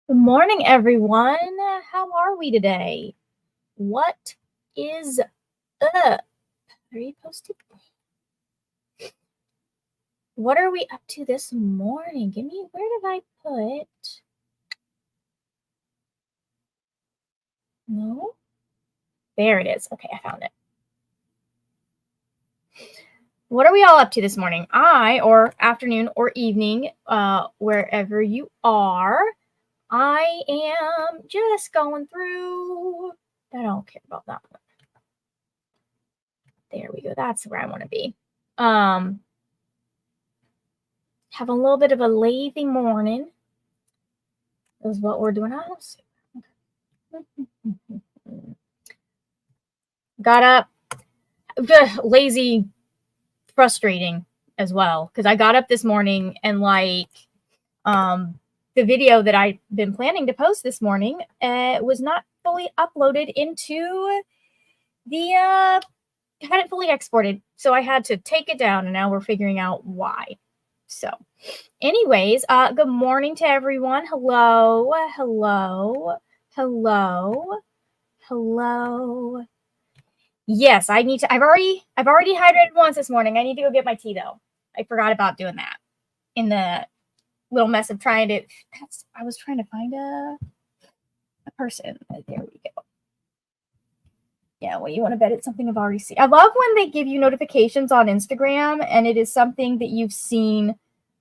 Good morning, everyone. How are we today? What is up? Are you posted? What are we up to this morning? Where did I put? No? There it is. Okay, I found it. What are we all up to this morning? Or afternoon or evening, wherever you are. I am just going through. I don't care about that one. There we go. That's where I want to be. Have a little bit of a lazy morning is what we're doing. Got up, lazy, frustrating as well, because I got up this morning and the video that I've been planning to post this morning was not fully uploaded into the hadn't fully exported, so I had to take it down, and now we're figuring out why. So anyways, good morning to everyone. Hello. Yes, I need to. I've already hydrated once this morning. I need to go get my tea though. I forgot about doing that in the little mess of trying to. I was trying to find a person. There we go. Yeah, what do you want to bet? It's something I've already seen. I love when they give you notifications on Instagram and it is something that you've seen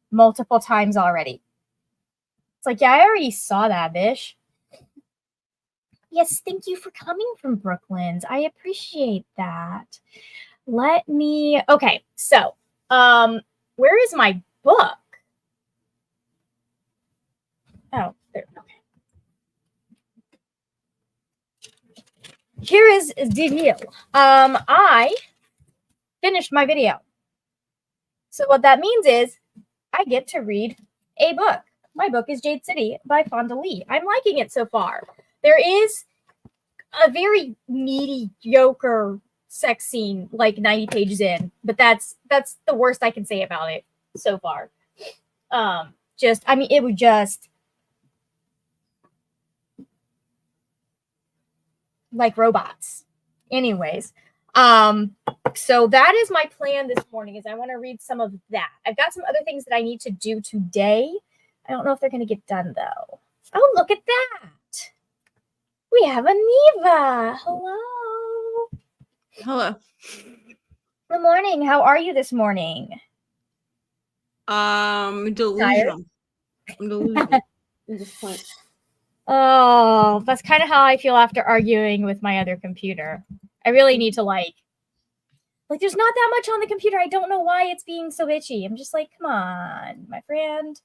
multiple times already. It's like, yeah, I already saw that, bish. Yes, thank you for coming from Brooklands. I appreciate that. Okay, so, where is my book? Oh, there, okay. Here is the deal. I finished my video. So what that means is I get to read a book. My book is Jade City by Fonda Lee. I'm liking it so far. There is a very mediocre sex scene like 90 pages in, but that's the worst I can say about it so far. It would just like robots. Anyways, so that is my plan this morning is I want to read some of that. I've got some other things that I need to do today. I don't know if they're going to get done though. Oh, look at that. We have a Neva. Hello. Hello. Good morning. How are you this morning? Delusional. I'm delusional at this point. Oh, that's kind of how I feel after arguing with my other computer. I really need to like there's not that much on the computer. I don't know why it's being so itchy. I'm just like, come on, my friend.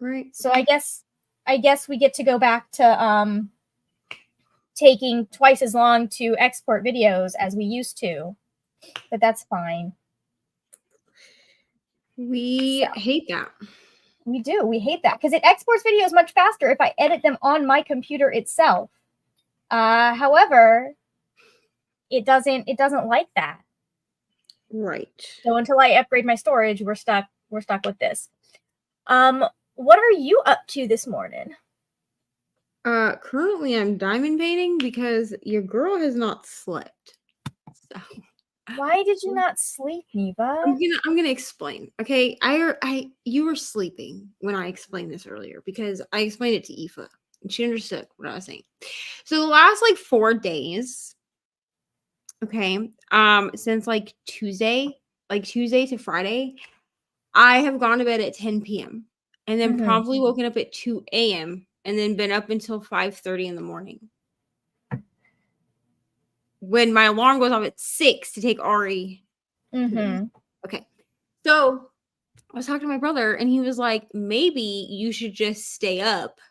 Right. So I guess we get to go back to taking twice as long to export videos as we used to. But that's fine. We hate that. We do. We hate that because it exports videos much faster if I edit them on my computer itself. However, it doesn't like that. Right. So until I upgrade my storage, we're stuck with this. What are you up to this morning? Currently I'm diamond painting because your girl has not slept. So why did you not sleep, Neva? I'm gonna explain. Okay, you were sleeping when I explained this earlier because I explained it to Aoife and she understood what I was saying. So the last 4 days, okay, since Tuesday to Friday, I have gone to bed at 10 p.m. and then promptly woken up at 2 a.m. and then been up until 5:30 in the morning. When my alarm goes off at 6 to take Ari. Okay. So I was talking to my brother and he was like, maybe you should just stay up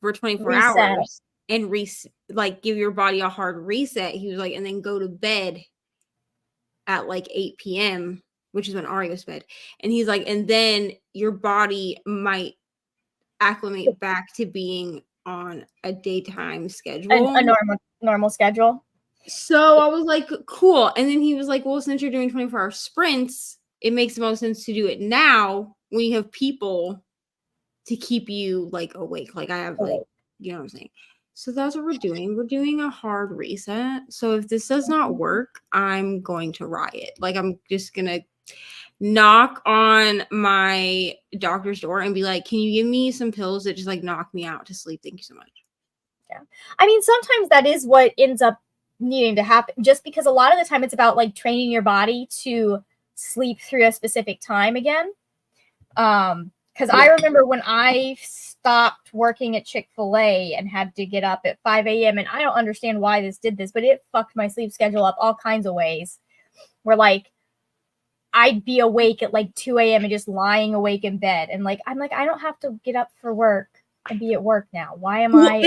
for 24 hours and give your body a hard reset. He was like, and then go to bed at 8 p.m., which is when Ari goes to bed. And he's like, and then your body might acclimate back to being on a daytime schedule. A normal schedule. So I was like, cool. And then he was like, well, since you're doing 24-hour sprints, it makes the most sense to do it now when you have people to keep you like awake. Like I have like, you know what I'm saying? So that's what we're doing. We're doing a hard reset. So if this does not work, I'm going to riot. Like I'm just going to knock on my doctor's door and be like, can you give me some pills that just like knock me out to sleep? Thank you so much. Yeah. I mean, sometimes that is what ends up needing to happen, just because a lot of the time it's about like training your body to sleep through a specific time again. Because I remember when I stopped working at Chick-fil-A and had to get up at 5 a.m. and I don't understand why this did this, but it fucked my sleep schedule up all kinds of ways. Where like I'd be awake at like 2 a.m. and just lying awake in bed, and like I'm like, I don't have to get up for work and be at work now. Why am I?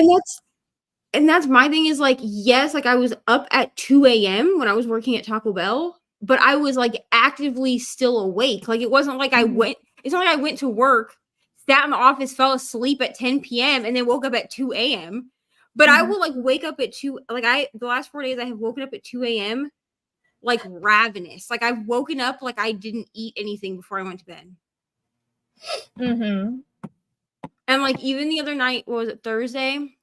And that's my thing is like, yes, like I was up at 2 a.m. when I was working at Taco Bell, but I was like actively still awake. Like it wasn't like it's not like I went to work, sat in the office, fell asleep at 10 p.m. and then woke up at 2 a.m. But I will like wake up at 2, like the last 4 days I have woken up at 2 a.m. like ravenous. Like I've woken up like I didn't eat anything before I went to bed. And like even the other night, what was it, Thursday?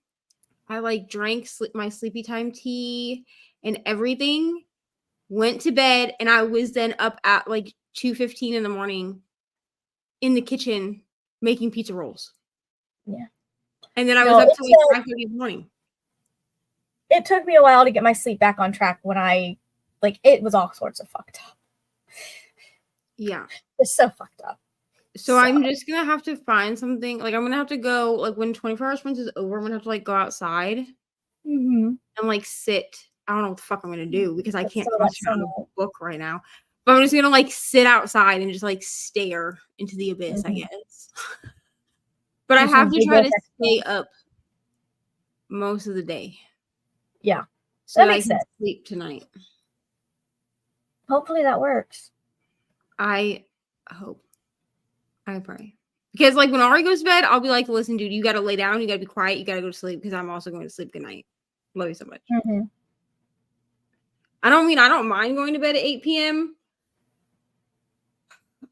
I like drank my sleepy time tea and everything, went to bed, and I was then up at like 2:15 in the morning in the kitchen making pizza rolls. Yeah. And then I was up till like 5:30 in the morning. It took me a while to get my sleep back on track when I, like, it was all sorts of fucked up. Yeah. It's so fucked up. So I'm just going to have to find something. Like, I'm going to have to go, like, when 24 Hour Sprints is over, I'm going to have to, like, go outside and, like, sit. I don't know what the fuck I'm going to do because I can't concentrate on a book right now. But I'm just going to, like, sit outside and just, like, stare into the abyss, I guess. But I have to try to stay up most of the day. Yeah. So that I can sleep tonight. Hopefully that works. I hope. I pray. Because, like, when Ari goes to bed, I'll be like, listen, dude, you got to lay down. You got to be quiet. You got to go to sleep because I'm also going to sleep. Good night. Love you so much. I don't mind going to bed at 8 p.m.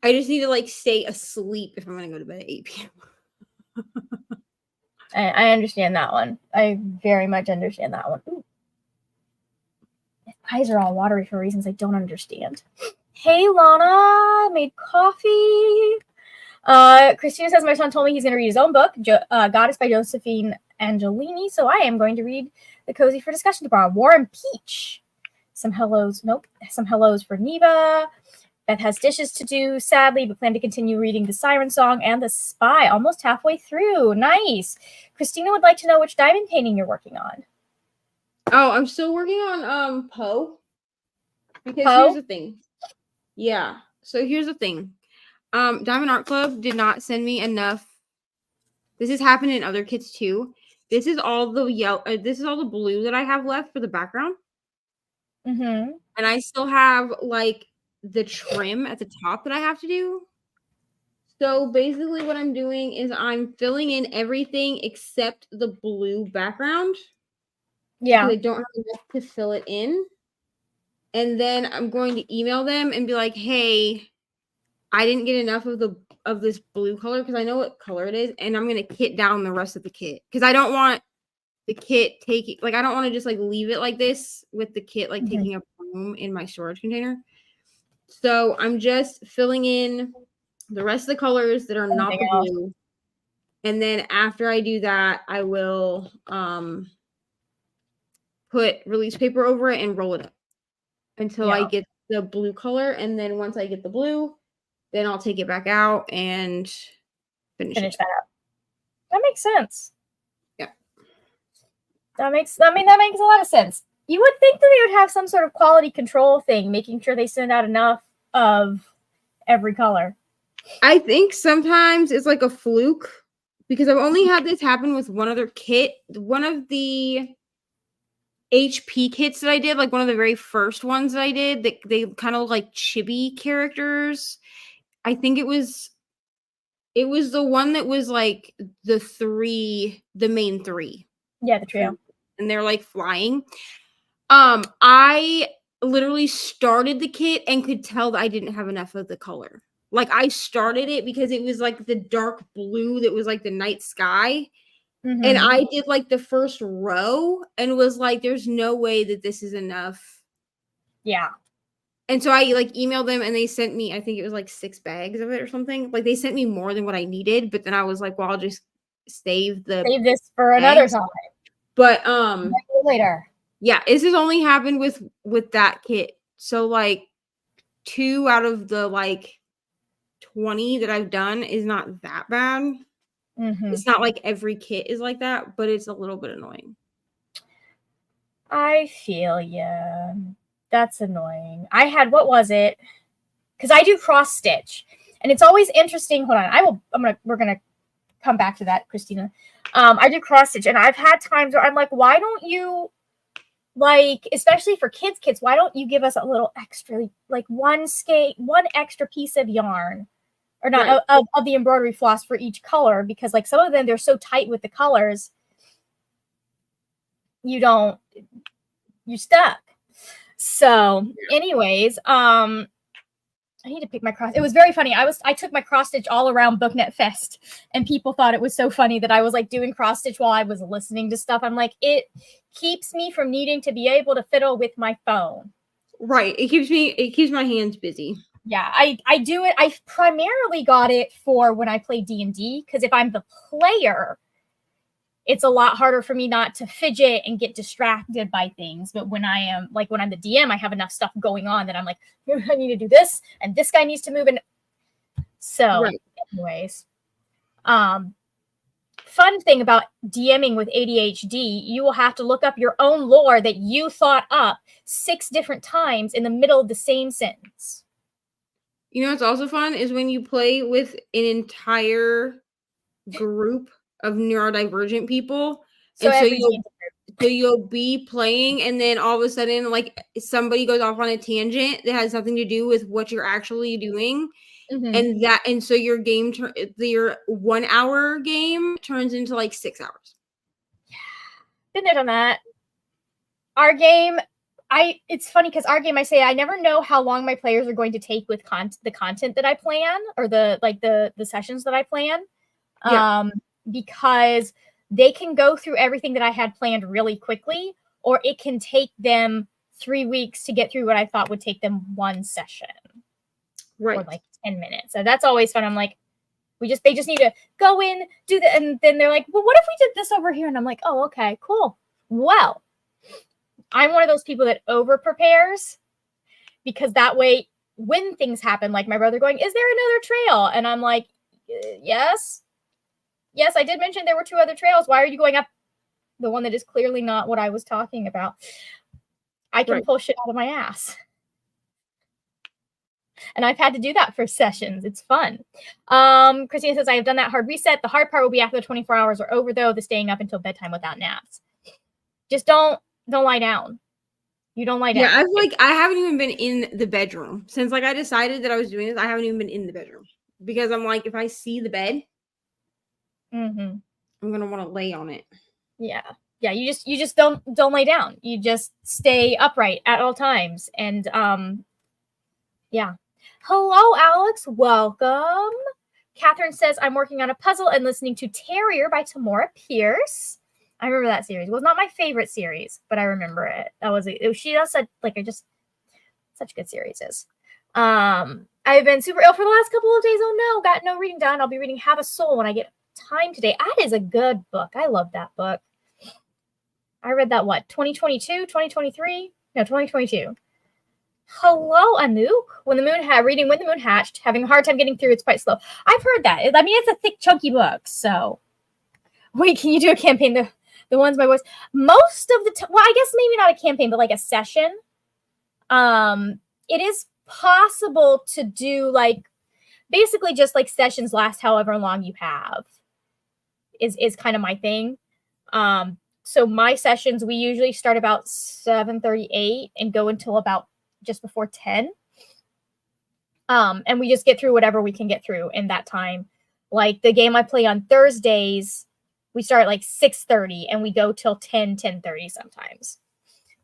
I just need to, like, stay asleep if I'm going to go to bed at 8 p.m. I understand that one. I very much understand that one. Ooh. My eyes are all watery for reasons I don't understand. Hey, Lana, made coffee. Christina says, my son told me he's going to read his own book, Goddess by Josephine Angelini. So I am going to read The Cozy for Discussion tomorrow. War and Peach. Some hellos for Neva. Beth has dishes to do, sadly, but plan to continue reading The Siren Song and The Spy. Almost halfway through. Nice. Christina would like to know which diamond painting you're working on. Oh, I'm still working on Poe. Because here's the thing. Yeah. So here's the thing. Diamond Art Club did not send me enough. This has happened in other kits too. This is all the yellow. This is all the blue that I have left for the background. And I still have like the trim at the top that I have to do. So basically what I'm doing is I'm filling in everything except the blue background. Yeah. Because I don't have enough to fill it in. And then I'm going to email them and be like, hey, I didn't get enough of this blue color because I know what color it is. And I'm going to kit down the rest of the kit. Because I don't want the kit taking, like, I don't want to just like leave it like this with the kit like taking up room in my storage container. So I'm just filling in the rest of the colors that are not the blue. And then after I do that, I will put release paper over it and roll it up until I get the blue color. And then once I get the blue, then I'll take it back out and finish that up. That makes sense. Yeah. That makes a lot of sense. You would think that they would have some sort of quality control thing, making sure they send out enough of every color. I think sometimes it's like a fluke because I've only had this happen with one other kit. One of the HP kits that I did, like one of the very first ones that I did, they kind of like chibi characters. I think it was the one that was like the main three. Yeah, the trio. And they're like flying. I literally started the kit and could tell that I didn't have enough of the color. Like, I started it because it was, like, the dark blue that was, like, the night sky, and I did, like, the first row and was like, "There's no way that this is enough." Yeah. And so I, like, emailed them, and they sent me I think it was, like, 6 bags of it or something. Like, they sent me more than what I needed, but then I was like, "Well, I'll just save the Save this for another bags." time. But, Later. yeah, this has only happened with that kit. So, like, 2 out of the, like, 20 that I've done is not that bad. It's not like every kit is like that, but it's a little bit annoying. I feel you. That's annoying. I had, what was it? Because I do cross stitch, and it's always interesting. Hold on, we're gonna come back to that, Christina. I do cross stitch, and I've had times where I'm like, why don't you, like, especially for kids, why don't you give us a little extra, like one extra piece of yarn, or not, Right. of the embroidery floss for each color, because like some of them, they're so tight with the colors, you're stuck. So anyways, I need to pick my cross. It was very funny. I took my cross stitch all around BookNet Fest, and people thought it was so funny that I was like doing cross stitch while I was listening to stuff. I'm like, it keeps me from needing to be able to fiddle with my phone. Right. It keeps my hands busy. Yeah, I do it. I primarily got it for when I play D&D, because if I'm the player, it's a lot harder for me not to fidget and get distracted by things. But when I'm the DM, I have enough stuff going on that I'm like, I need to do this, and this guy needs to move. And so, anyways, fun thing about DMing with ADHD, you will have to look up your own lore that you thought up 6 different times in the middle of the same sentence. You know what's also fun is when you play with an entire group of neurodivergent people, So and so you'll be playing, and then all of a sudden, like, somebody goes off on a tangent that has nothing to do with what you're actually doing, and so your your 1 hour game turns into like 6 hours. Been there, done that. Our game, it's funny because our game, I say I never know how long my players are going to take with the content that I plan, or the sessions that I plan. Because they can go through everything that I had planned really quickly, or it can take them 3 weeks to get through what I thought would take them 1 session. Right. Or like 10 minutes. So that's always fun. I'm like, they just need to go in, do that, and then they're like, well, what if we did this over here? And I'm like, oh, okay, cool. Well, I'm one of those people that over prepares, because that way when things happen, like my brother going, is there another trail? And I'm like, yes, I did mention there were 2 other trails. Why are you going up the one that is clearly not what I was talking about? I can pull shit out of my ass. And I've had to do that for sessions. It's fun. Christina says, I have done that hard reset. The hard part will be after the 24 hours are over, though, the staying up until bedtime without naps. Just don't lie down. You don't lie down. Yeah, I haven't even been in the bedroom since I decided that I was doing this. I haven't even been in the bedroom because I'm like, if I see the bed, I'm gonna want to lay on it. Yeah. You just don't lay down. You just stay upright at all times. And yeah. Hello, Alex. Welcome. Catherine says, I'm working on a puzzle and listening to Terrier by Tamora Pierce. I remember that series. It was not my favorite series, but I remember it. She does such good series. I've been super ill for the last couple of days. Oh no, got no reading done. I'll be reading Have a Soul when I get time today. That is a good book. I love that book. I read that, 2022, 2023? No, 2022. Hello, Anouk. Reading When the Moon Hatched. Having a hard time getting through. It's quite slow. I've heard that. I mean, it's a thick, chunky book. So, wait, can you do a campaign? The ones my voice. Most of the time, well, I guess maybe not a campaign, but like a session. It is possible to do basically just like sessions last however long you have. Is kind of my thing. So my sessions, we usually start about 7:38 and go until about just before 10. And we just get through whatever we can get through in that time. Like the game I play on Thursdays, we start at 6:30 and we go till 10:30 sometimes.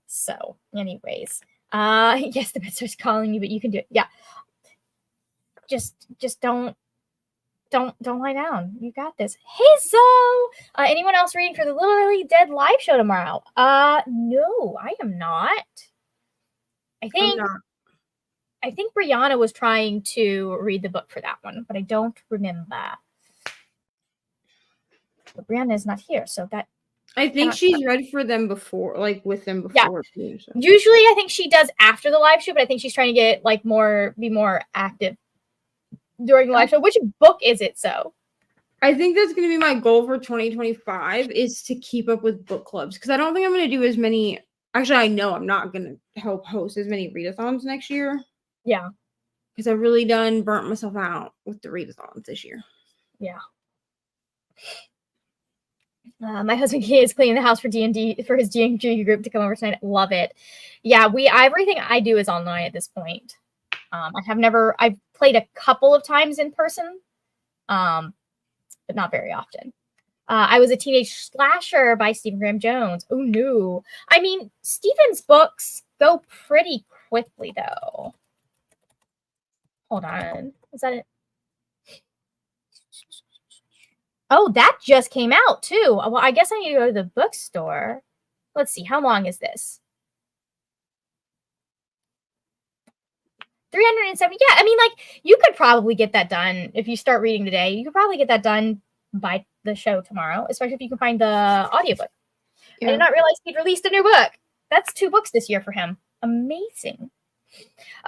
So anyways, yes, the bed starts calling you, but you can do it. Yeah. just don't lie down. You got this. Hey, so anyone else reading for the Literally Dead live show tomorrow? No, I am not. I think Brianna was trying to read the book for that one, but I don't remember. But Brianna is not here, so that I think she's read for them before, like with them before. Yeah. Usually, I think she does after the live show, but I think she's trying to get like be more active during the live show. Which book is it? So I think that's going to be my goal for 2025 is to keep up with book clubs because I don't think I'm going to do as many. Actually, I know I'm not going to help host as many readathons next year. Yeah, because I've really burnt myself out with the readathons this year. Yeah. My husband is cleaning the house for D&D for his D&D group to come over tonight. Love it. Yeah, everything I do is online at this point. I've played a couple of times in person, but not very often. I Was a Teenage Slasher by Stephen Graham Jones. Oh no. I mean, Stephen's books go pretty quickly though. Hold on. Is that it? Oh, that just came out too. Well, I guess I need to go to the bookstore. Let's see. How long is this? 370. Yeah, I mean, like, you could probably get that done if you start reading today. You could probably get that done by the show tomorrow, especially if you can find the audiobook. Yeah. I did not realize he'd released a new book. That's 2 books this year for him. Amazing.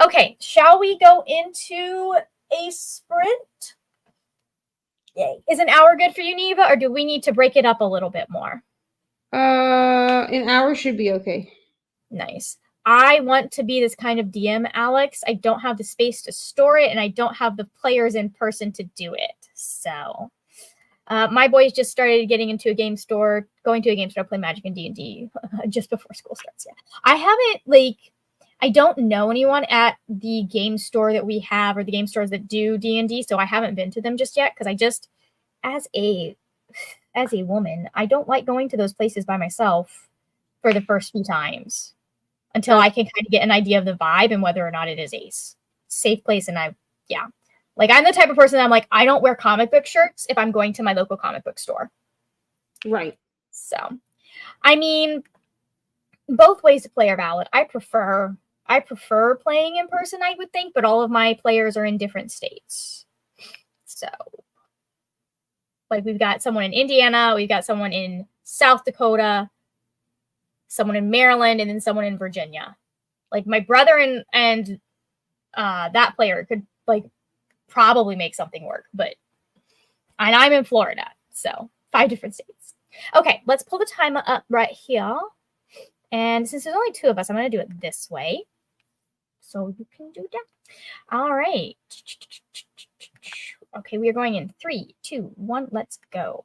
Okay, shall we go into a sprint? Yay. Is an hour good for you, Neva, or do we need to break it up a little bit more? An hour should be okay. Nice. I want to be this kind of DM, Alex. I don't have the space to store it, and I don't have the players in person to do it. So, my boys just started going to a game store, play Magic and D&D just before school starts. Yeah, I haven't I don't know anyone at the game store that we have or the game stores that do D&D, so I haven't been to them just yet because I just, as a woman, I don't like going to those places by myself for the first few times until I can kind of get an idea of the vibe and whether or not it is a safe place. And I'm the type of person that I'm like, I don't wear comic book shirts if I'm going to my local comic book store. Right. So, I mean, both ways to play are valid. I prefer playing in person, I would think, but all of my players are in different states. So, like, we've got someone in Indiana, we've got someone in South Dakota, someone in Maryland, and then someone in Virginia. Like, my brother and that player could probably make something work, and I'm in Florida, so 5 different states. Okay, let's pull the timer up right here. And since there's only 2 of us, I'm going to do it this way. So you can do that. All right. Okay, we are going in 3, 2, 1. Let's go.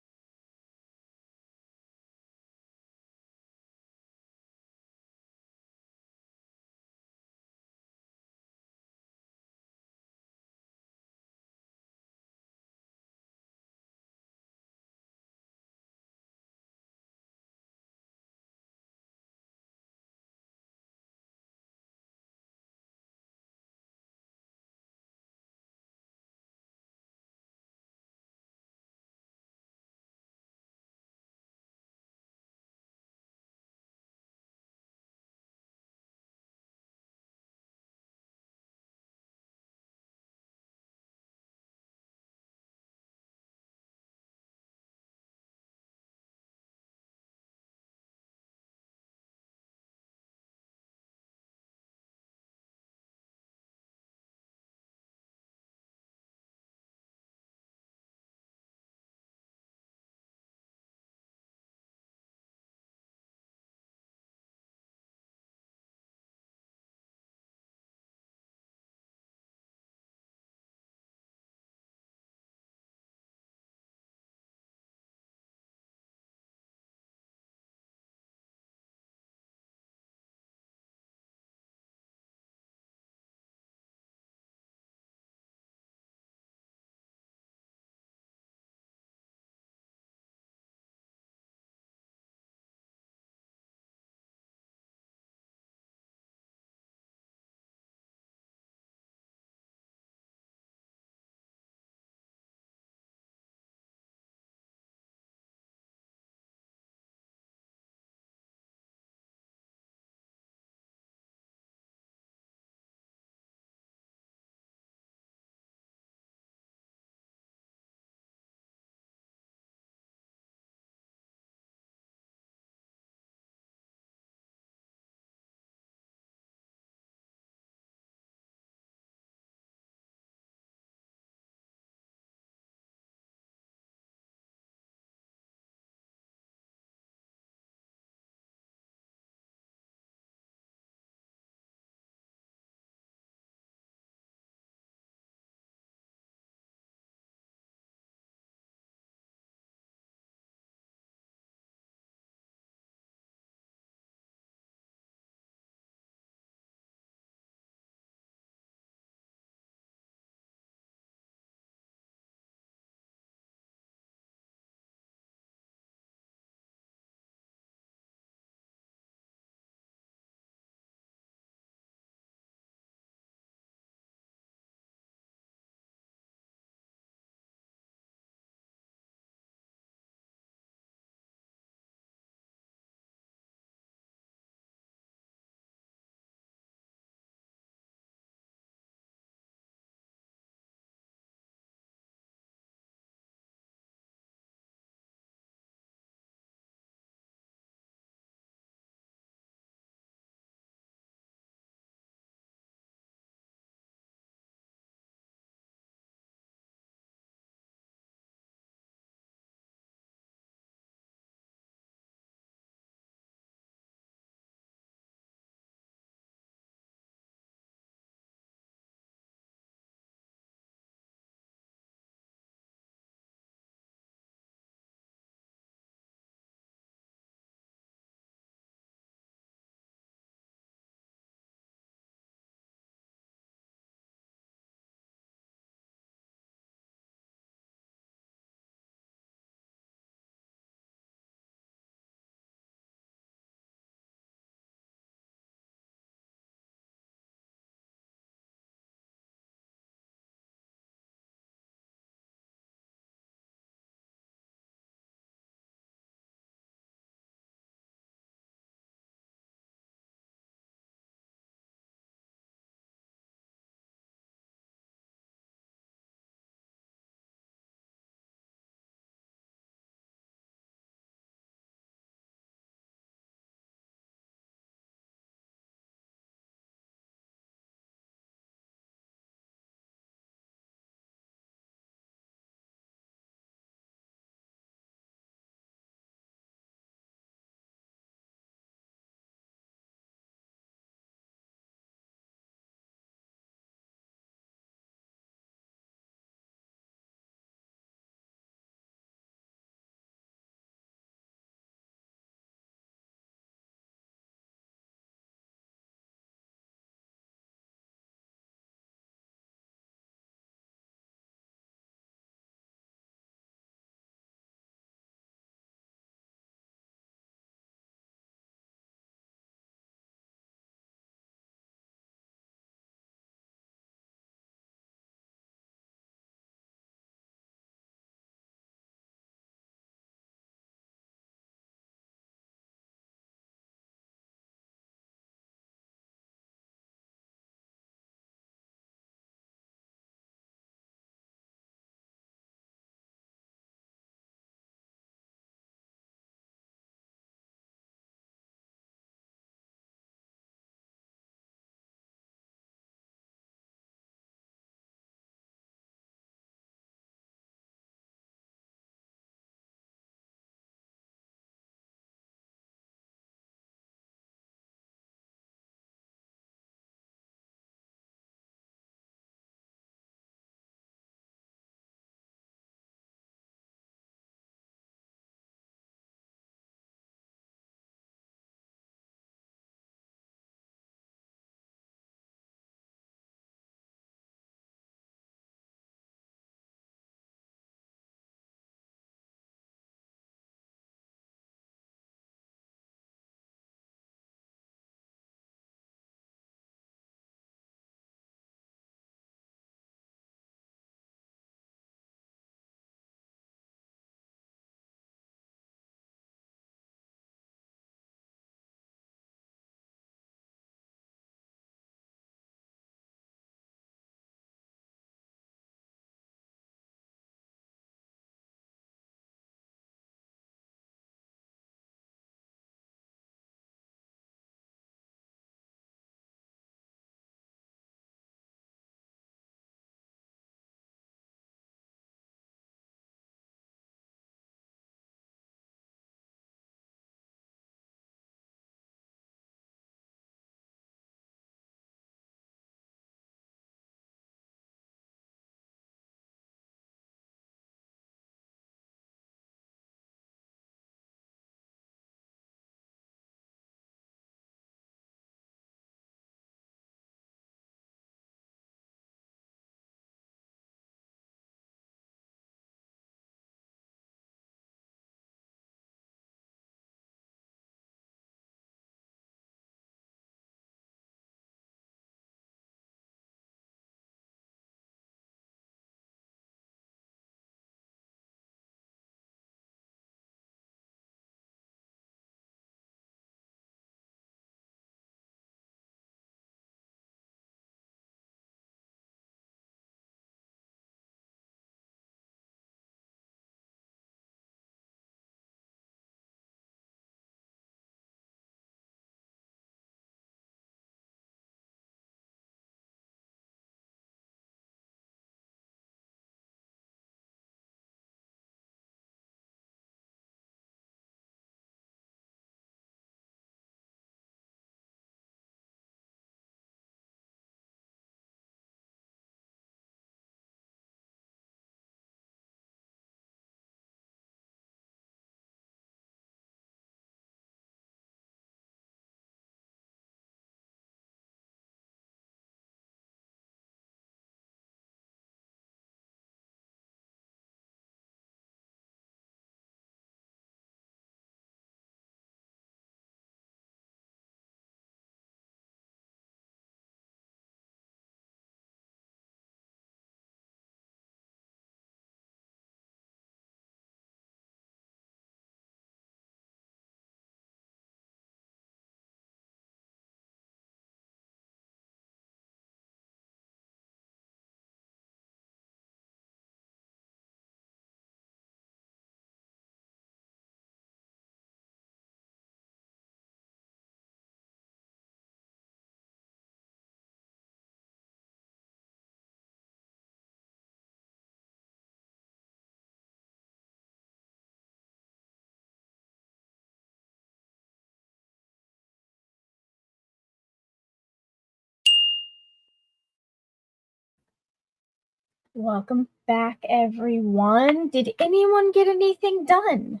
Welcome back, everyone. Did anyone get anything done?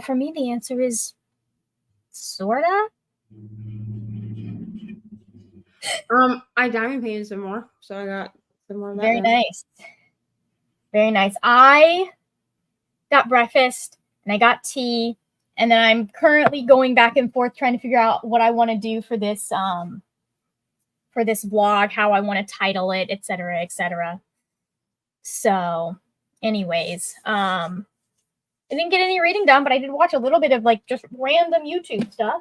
For me, the answer is sorta. I diamond painted some more, so I got some more of that. Very nice. Very nice. I got breakfast and I got tea, and then I'm currently going back and forth trying to figure out what I want to do for this vlog, how I want to title it, etc., etc. So, anyways, I didn't get any reading done, but I did watch a little bit of like just random YouTube stuff,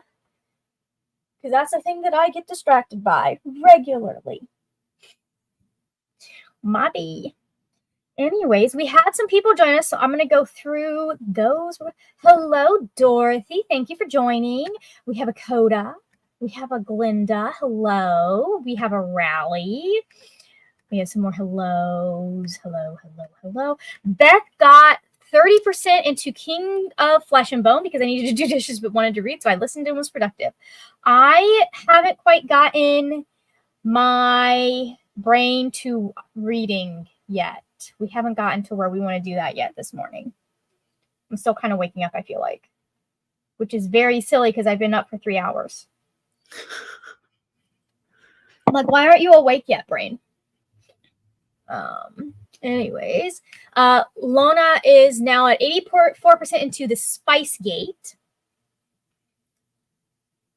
because that's the thing that I get distracted by regularly. Muddy. Anyways, we had some people join us, so I'm going to go through those. Hello, Dorothy. Thank you for joining. We have a Coda. We have a Glinda. Hello. We have a Rally. We have some more hellos. Hello, hello, hello. Beth got 30% into King of Flesh and Bone because I needed to do dishes but wanted to read, so I listened and was productive. I haven't quite gotten my brain to reading yet. We haven't gotten to where we want to do that yet this morning. I'm still kind of waking up, I feel like, which is very silly because I've been up for 3 hours. I'm like, why aren't you awake yet, brain? Anyways, Lona is now at 84% into the Spice Gate.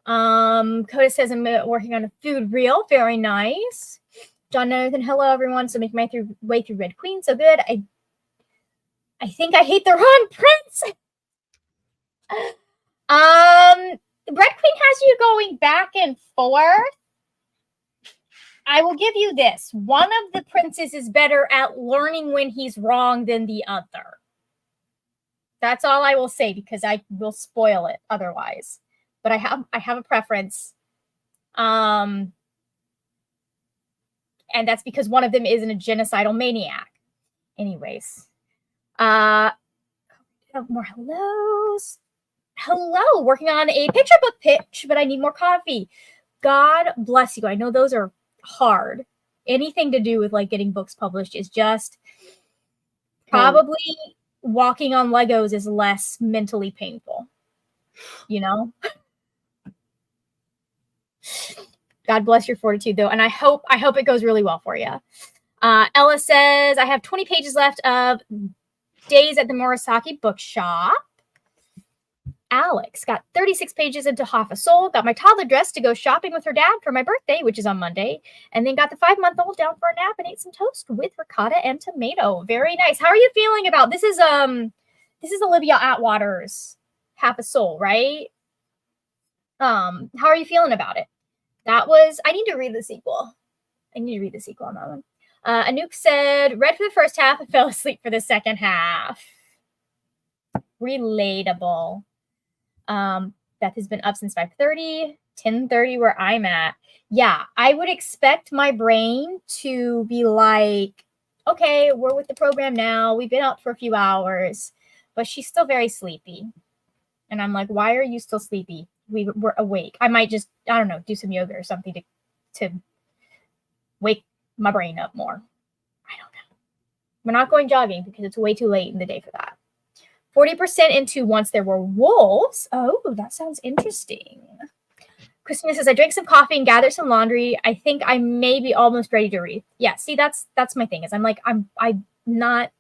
Coda says I'm working on a food reel. Very nice. John Nathan, hello everyone. So making my way through Red Queen. So good. I think I hate the wrong prince. Red Queen has you going back and forth. I will give you this. One of the princes is better at learning when he's wrong than the other. That's all I will say because I will spoil it otherwise. But I have a preference. And that's because one of them isn't a genocidal maniac. Anyways. Have more hellos. Hello, working on a picture book pitch, but I need more coffee. God bless you. I know those are hard. Anything to do with like getting books published is just probably walking on Legos is less mentally painful. You know? God bless your fortitude though. And I hope it goes really well for you. Ella says, I have 20 pages left of Days at the Murasaki Bookshop. Alex got 36 pages into Half a Soul, got my toddler dressed to go shopping with her dad for my birthday, which is on Monday, and then got the 5-month-old down for a nap and ate some toast with ricotta and tomato. Very nice. How are you feeling about this? Is Olivia Atwater's Half a Soul, right? How are you feeling about it? I need to read the sequel. I need to read the sequel on that one. Anouk said, read for the first half and fell asleep for the second half. Relatable. Beth has been up since 5:30, 10:30 where I'm at. Yeah, I would expect my brain to be like, okay, we're with the program now. We've been up for a few hours, but she's still very sleepy. And I'm like, why are you still sleepy? We're awake. I might just, I don't know, do some yoga or something to wake my brain up more. I don't know. We're not going jogging because it's way too late in the day for that. 40% into Once There Were Wolves. Oh, that sounds interesting. Christina says, I drank some coffee and gathered some laundry. I think I may be almost ready to read. Yeah, see, that's my thing. Is I'm like, I'm not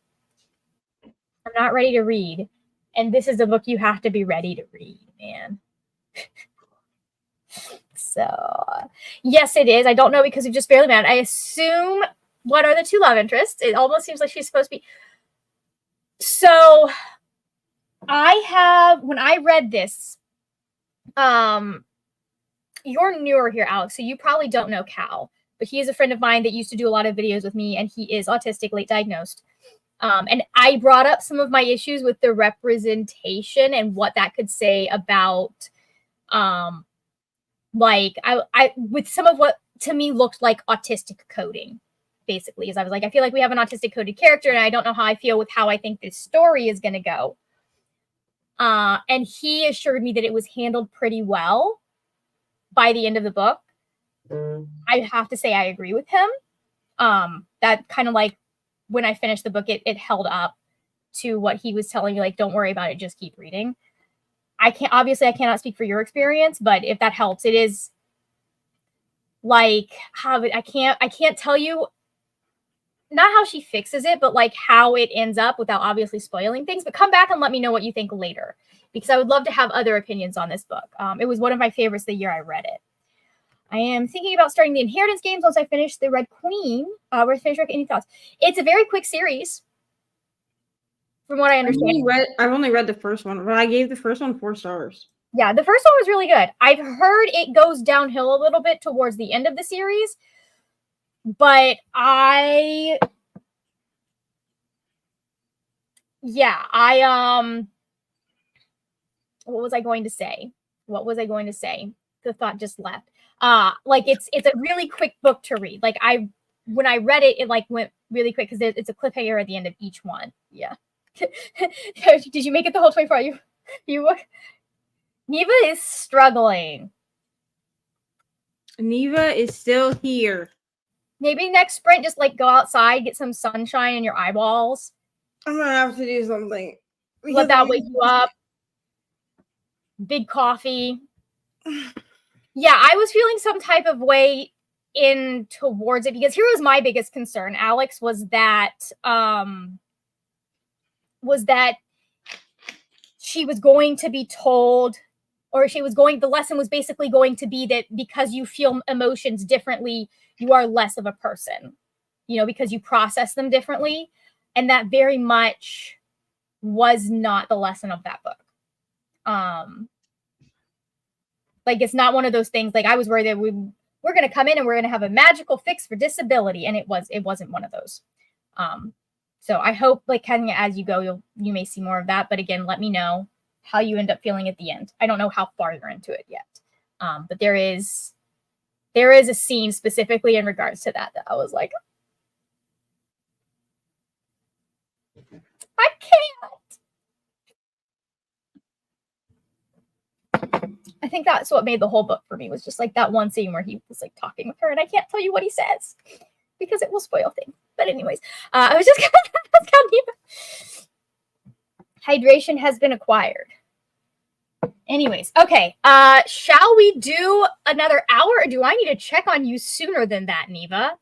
ready to read. And this is a book you have to be ready to read, man. So, yes, it is. I don't know because we've just barely met. I assume, what are the two love interests? It almost seems like she's supposed to be. So, when I read this, you're newer here, Alex, so you probably don't know Cal, but he is a friend of mine that used to do a lot of videos with me, and he is autistic, late diagnosed. And I brought up some of my issues with the representation and what that could say about, like, I with some of what to me looked like autistic coding, basically, because I was like, I feel like we have an autistic coded character, and I don't know how I feel with how I think this story is going to go. And he assured me that it was handled pretty well by the end of the book. I have to say I agree with him. That kind of like when I finished the book, it held up to what he was telling me, like, don't worry about it, just keep reading. I cannot speak for your experience, but if that helps, it is like I can't tell you not how she fixes it, but like how it ends up without obviously spoiling things. But come back and let me know what you think later, because I would love to have other opinions on this book. It was one of my favorites the year I read it. I am thinking about starting the Inheritance games once I finish the Red Queen. We're finished. Any thoughts? It's a very quick series, from what I understand. I've only read the first one, but I gave the first one 4 stars. Yeah, the first one was really good. I've heard it goes downhill a little bit towards the end of the series, but what was I going to say? The thought just left. Like it's a really quick book to read. Like when I read it, it like went really quick because it's a cliffhanger at the end of each one. Yeah. Did you make it the whole 24? You Neva is struggling. Neva is still here. Maybe next sprint, just like go outside, get some sunshine in your eyeballs. I'm gonna have to do something. Let that wake you up. Big coffee. Yeah, I was feeling some type of way in towards it, because here was my biggest concern, Alex, was that she was going to be told, or the lesson was basically going to be that because you feel emotions differently, you are less of a person, because you process them differently. And that very much was not the lesson of that book. Like, it's not one of those things, like I was worried that we're going to come in and we're going to have a magical fix for disability. And it wasn't one of those. So I hope, like, kind of as you go, you may see more of that. But again, let me know how you end up feeling at the end. I don't know how far you're into it yet. But there is a scene specifically in regards to that I was like, I can't. I think that's what made the whole book for me, was just like that one scene where he was like talking with her, and I can't tell you what he says because it will spoil things. But anyways, I was just hydration has been acquired. Anyways, okay. Shall we do another hour, or do I need to check on you sooner than that, Neva?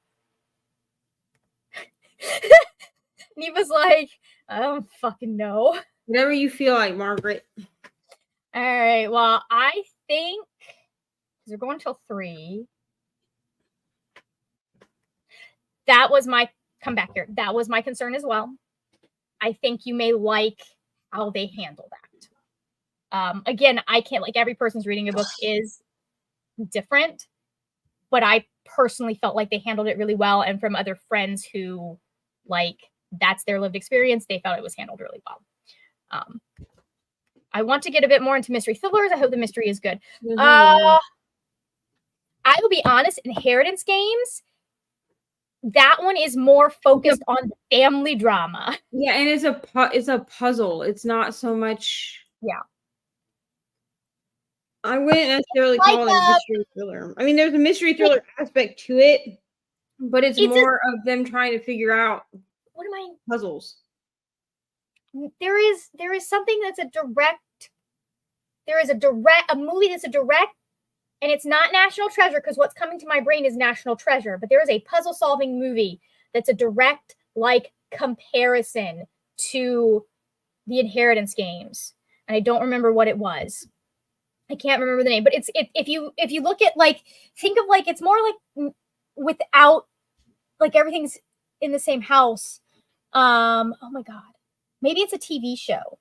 Neva's like, I don't fucking know. Whatever you feel like, Margaret. All right. Well, I think we're going till 3. That was my come back here. That was my concern as well. I think you may like how they handle that. Again, I can't, like, every person's reading a book is different, but I personally felt like they handled it really well. And from other friends who, like, that's their lived experience, they felt it was handled really well. I want to get a bit more into mystery thrillers. I hope the mystery is good. I will be honest, Inheritance Games, that one is more focused on family drama. Yeah, and it's a puzzle. It's not so much. Yeah. I wouldn't necessarily call it a mystery thriller. I mean, there's a mystery thriller aspect to it, but it's more of them trying to figure out puzzles. There is something that's a movie that's a direct, and it's not National Treasure, because what's coming to my brain is National Treasure, but there is a puzzle solving movie that's a direct, like, comparison to the Inheritance Games, and I don't remember what it was. I can't remember the name, but if you look at, like, think of, like, it's more like without, like, everything's in the same house. Oh my God. Maybe it's a TV show.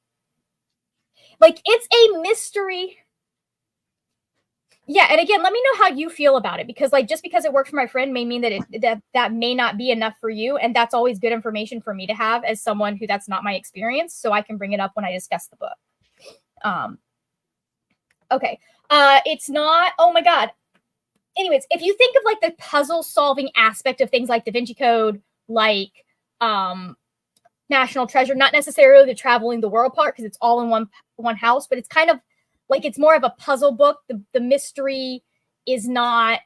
Like, it's a mystery. Yeah, and again, let me know how you feel about it, because, like, just because it worked for my friend may mean that that may not be enough for you, and that's always good information for me to have as someone who that's not my experience, so I can bring it up when I discuss the book. Okay. It's not, oh my God. Anyways, if you think of, like, the puzzle solving aspect of things like Da Vinci Code, like National Treasure, not necessarily the traveling the world part, because it's all in one house, but it's kind of like, it's more of a puzzle book. The mystery is not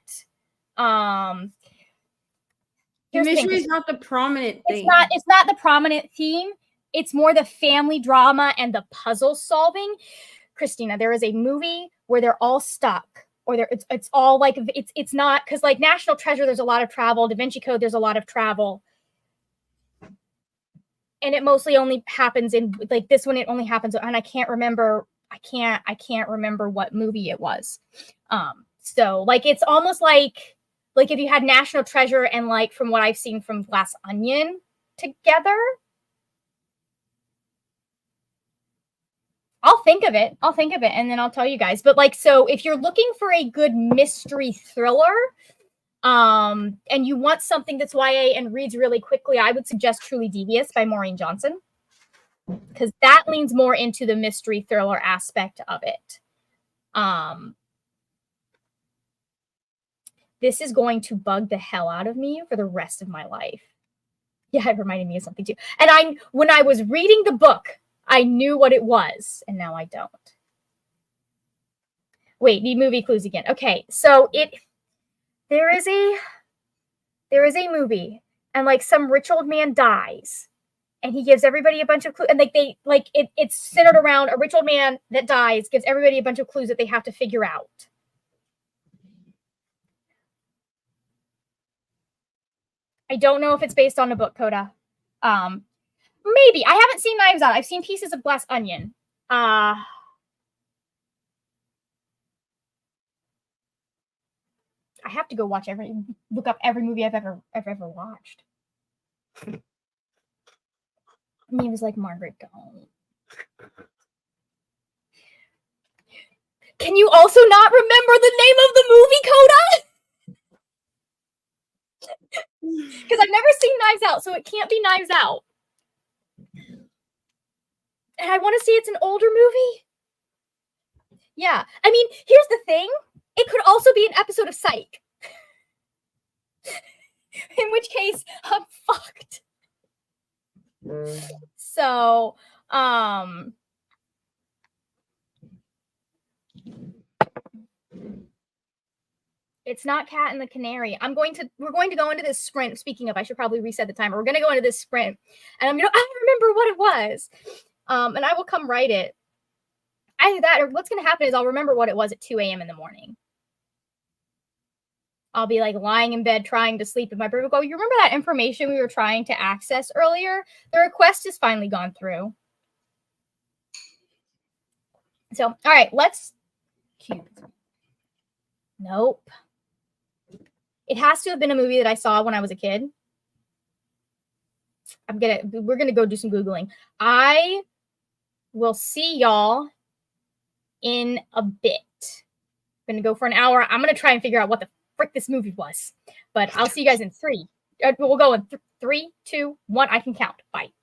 here's the thing, mystery is not the prominent thing. It's not the prominent theme. It's more the family drama and the puzzle solving. Christina, there is a movie where they're all stuck, or it's all like it's not, because like National Treasure, there's a lot of travel. Da Vinci Code, there's a lot of travel, and it mostly only happens in like this one. It only happens, and I can't remember. I can't remember what movie it was. So like it's almost like if you had National Treasure and like from what I've seen from Glass Onion together. I'll think of it, and then I'll tell you guys. But like, so if you're looking for a good mystery thriller, and you want something that's YA and reads really quickly, I would suggest Truly Devious by Maureen Johnson, because that leans more into the mystery thriller aspect of it. This is going to bug the hell out of me for the rest of my life. Yeah, it reminded me of something too. And when I was reading the book, I knew what it was, and now I don't. Wait, need movie clues again. Okay, so there is a movie, and like some rich old man dies, and he gives everybody a bunch of clues, and like it's centered around a rich old man that dies, gives everybody a bunch of clues that they have to figure out. I don't know if it's based on a book, Coda. Maybe. I haven't seen Knives Out. I've seen pieces of Glass Onion. I have to go look up every movie I've ever watched. Names like Margaret don't. Can you also not remember the name of the movie, Coda? Because I've never seen Knives Out, so it can't be Knives Out. And I want to say it's an older movie. Yeah. I mean, here's the thing. It could also be an episode of Psych. In which case, I'm fucked. So, it's not Cat and the Canary. We're going to go into this sprint. Speaking of, I should probably reset the timer. We're going to go into this sprint, and I remember what it was. And I will come write it. Either that, or what's going to happen is I'll remember what it was at 2 a.m. in the morning. I'll be like lying in bed trying to sleep, and my brain will go, you remember that information we were trying to access earlier? The request has finally gone through. So, all right, let's cue. Nope. It has to have been a movie that I saw when I was a kid. We're gonna go do some Googling. I will see y'all in a bit. I'm gonna go for an hour. I'm gonna try and figure out what the frick this movie was. But I'll see you guys in 3. We'll go in 3, 2, 1. I can count. Bye.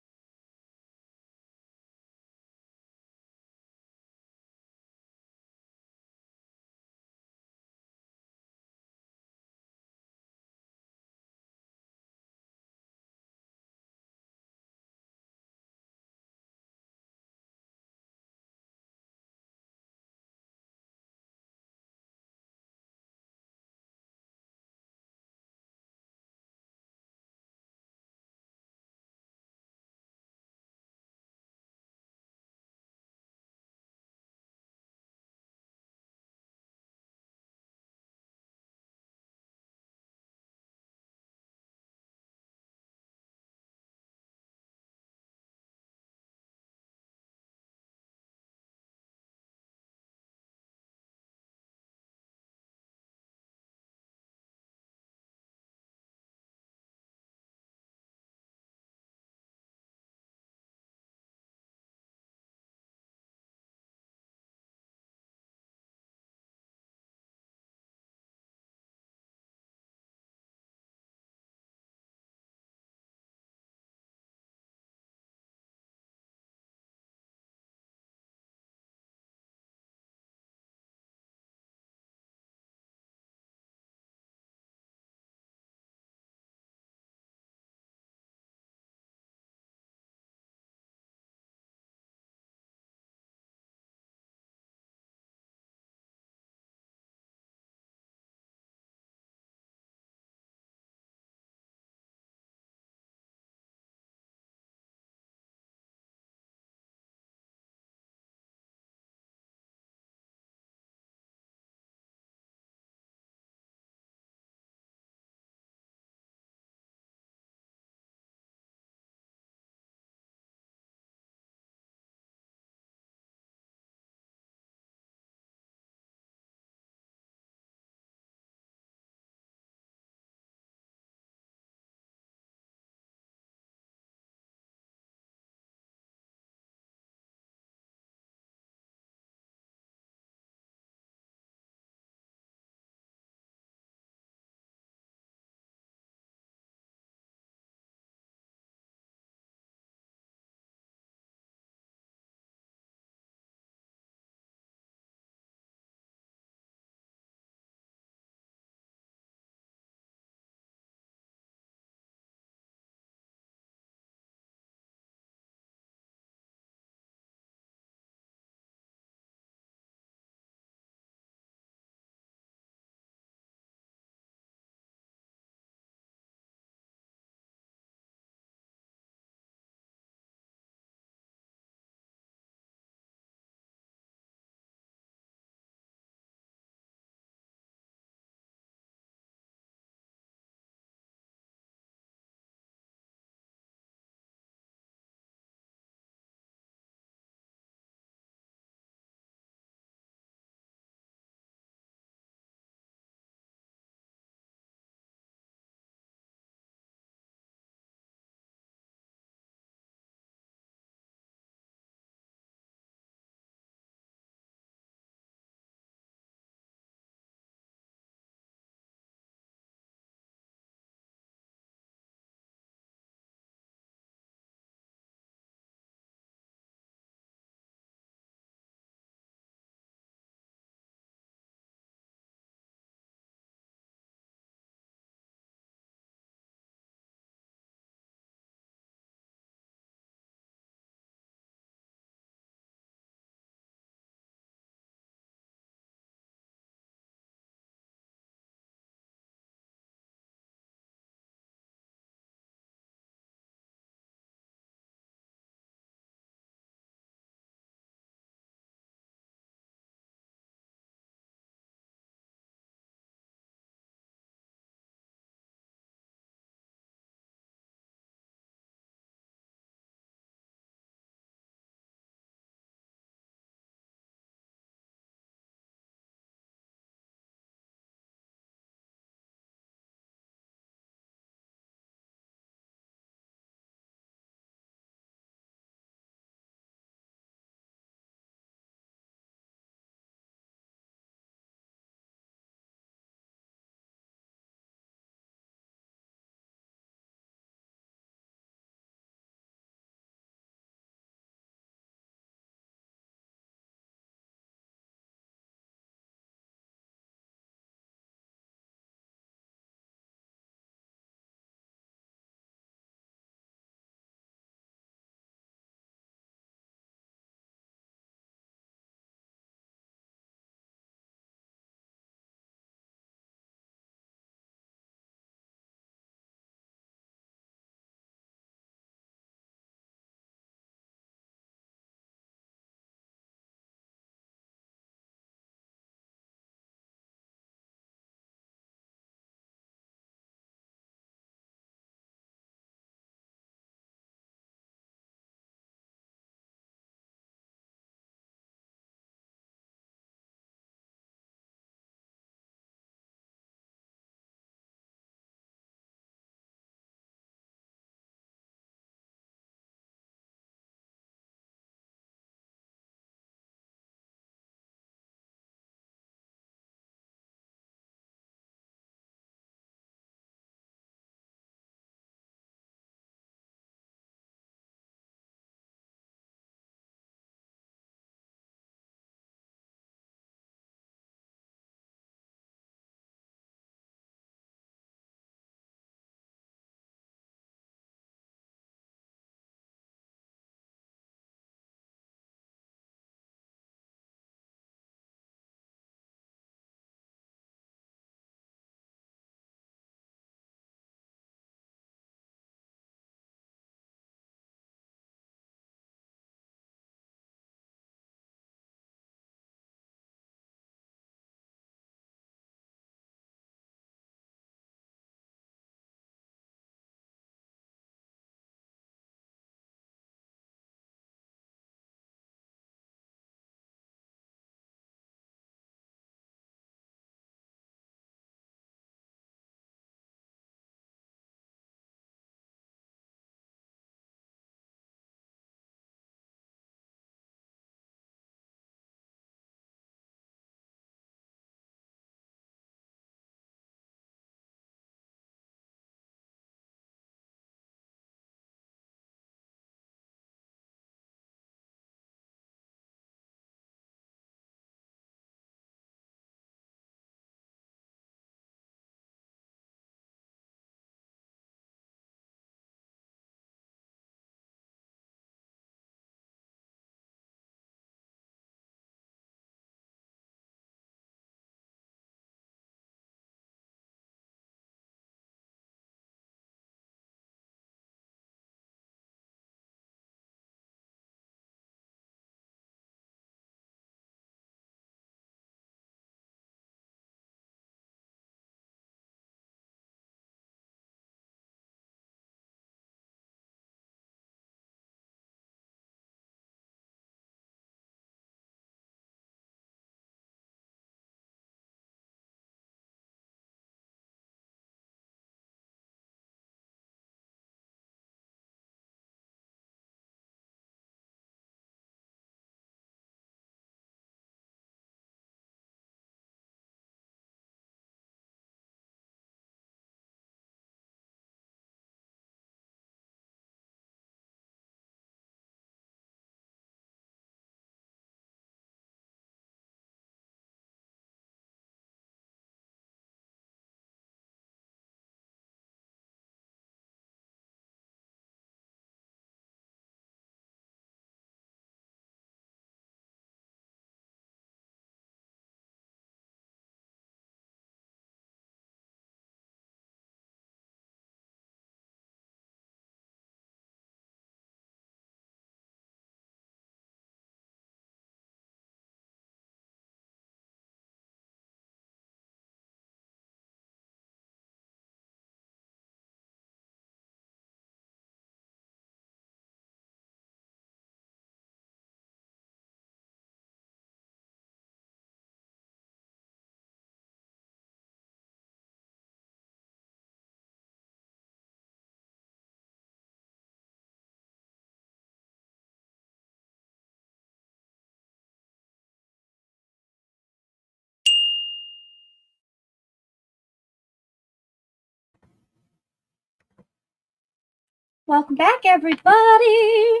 Welcome back, everybody.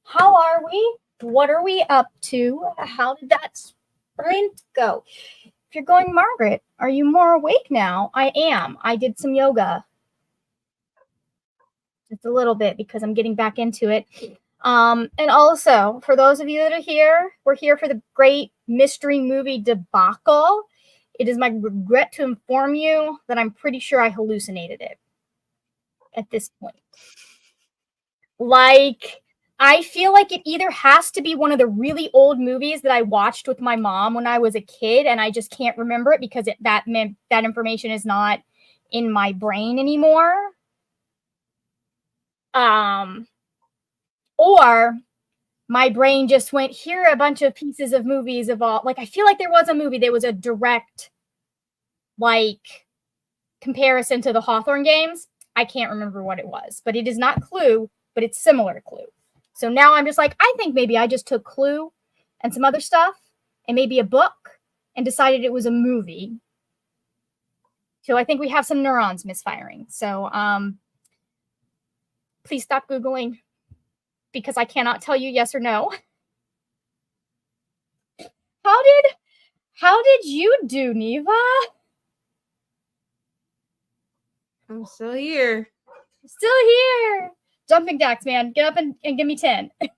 How are we? What are we up to? How did that sprint go? If you're going, Margaret, are you more awake now? I am. I did some yoga. Just a little bit because I'm getting back into it. And also, for those of you that are here, we're here for the great mystery movie debacle. It is my regret to inform you that I'm pretty sure I hallucinated it at this point. Like, I feel like it either has to be one of the really old movies that I watched with my mom when I was a kid, and I just can't remember it because that information is not in my brain anymore. Or my brain just went, here are a bunch of pieces of movies of all, like, I feel like there was a movie that was a direct, like, comparison to the Hawthorne games. I can't remember what it was, but it is not Clue, but it's similar to Clue. So now I'm just like, I think maybe I just took Clue and some other stuff and maybe a book and decided it was a movie. So I think we have some neurons misfiring. So please stop Googling because I cannot tell you yes or no. How did you do, Neva? I'm still here. Still here. Jumping jacks, man. Get up and give me 10. I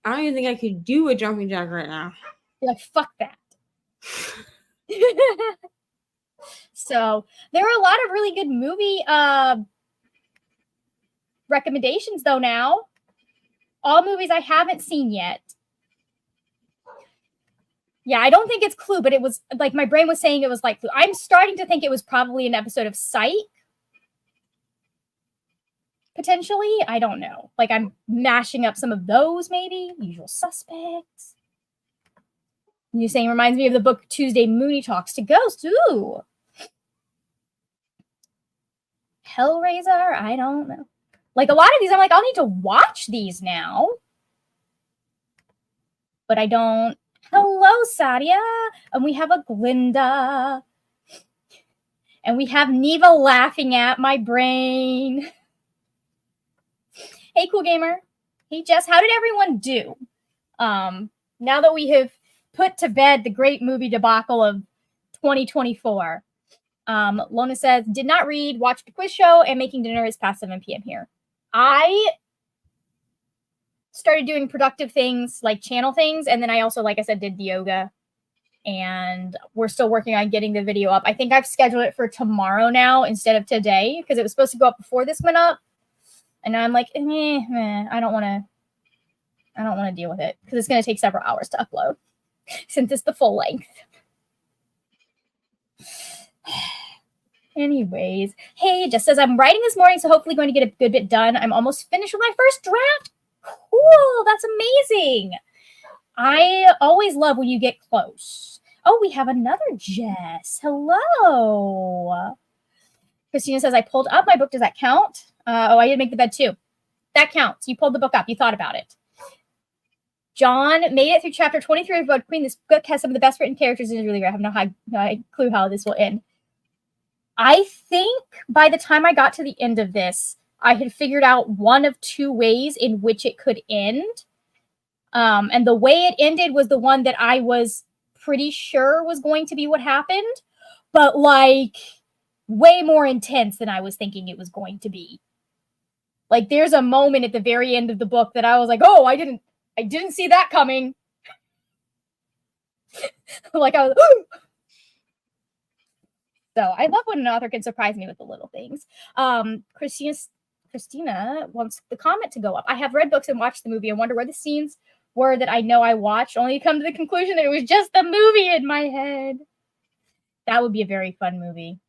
don't even think I could do a jumping jack right now. You're like, fuck that. So there are a lot of really good movie recommendations though now. All movies I haven't seen yet. Yeah, I don't think it's Clue, but it was like my brain was saying it was like Clue. I'm starting to think it was probably an episode of Psych. Potentially, I don't know. Like I'm mashing up some of those maybe. Usual Suspects. You're saying reminds me of the book Tuesday Mooney Talks to Ghosts. Ooh. Hellraiser? I don't know. Like a lot of these, I'm like, I'll need to watch these now. But I don't. Hello, Sadia. And we have a Glinda. And we have Neva laughing at my brain. Hey, Cool Gamer. Hey, Jess. How did everyone do? Now that we have put to bed the great movie debacle of 2024. Lona says, did not read, watched a quiz show, and making dinner is past 7 p.m. here. I started doing productive things, like channel things, and then I also, like I said, did the yoga. And we're still working on getting the video up. I think I've scheduled it for tomorrow now instead of today because it was supposed to go up before this went up. And now I'm like, I don't want to deal with it because it's going to take several hours to upload since it's the full length. Anyways, hey, it just says I'm writing this morning, so hopefully going to get a good bit done. I'm almost finished with my first draft. Cool, that's amazing. I always love when you get close. Oh, we have another Jess. Hello. Christina says, I pulled up my book. Does that count? I did make the bed too. That counts. You pulled the book up. You thought about it. John made it through chapter 23 of Blood Queen. This book has some of the best written characters and is really rare. I have no clue how this will end. I think by the time I got to the end of this, I had figured out one of two ways in which it could end. And the way it ended was the one that I was pretty sure was going to be what happened, but like way more intense than I was thinking it was going to be. Like there's a moment at the very end of the book that I was like, oh, I didn't see that coming. Like I was, So I love when an author can surprise me with the little things. Christina wants the comment to go up. I have read books and watched the movie and wonder where the scenes were that I know I watched, only to come to the conclusion that it was just the movie in my head. That would be a very fun movie.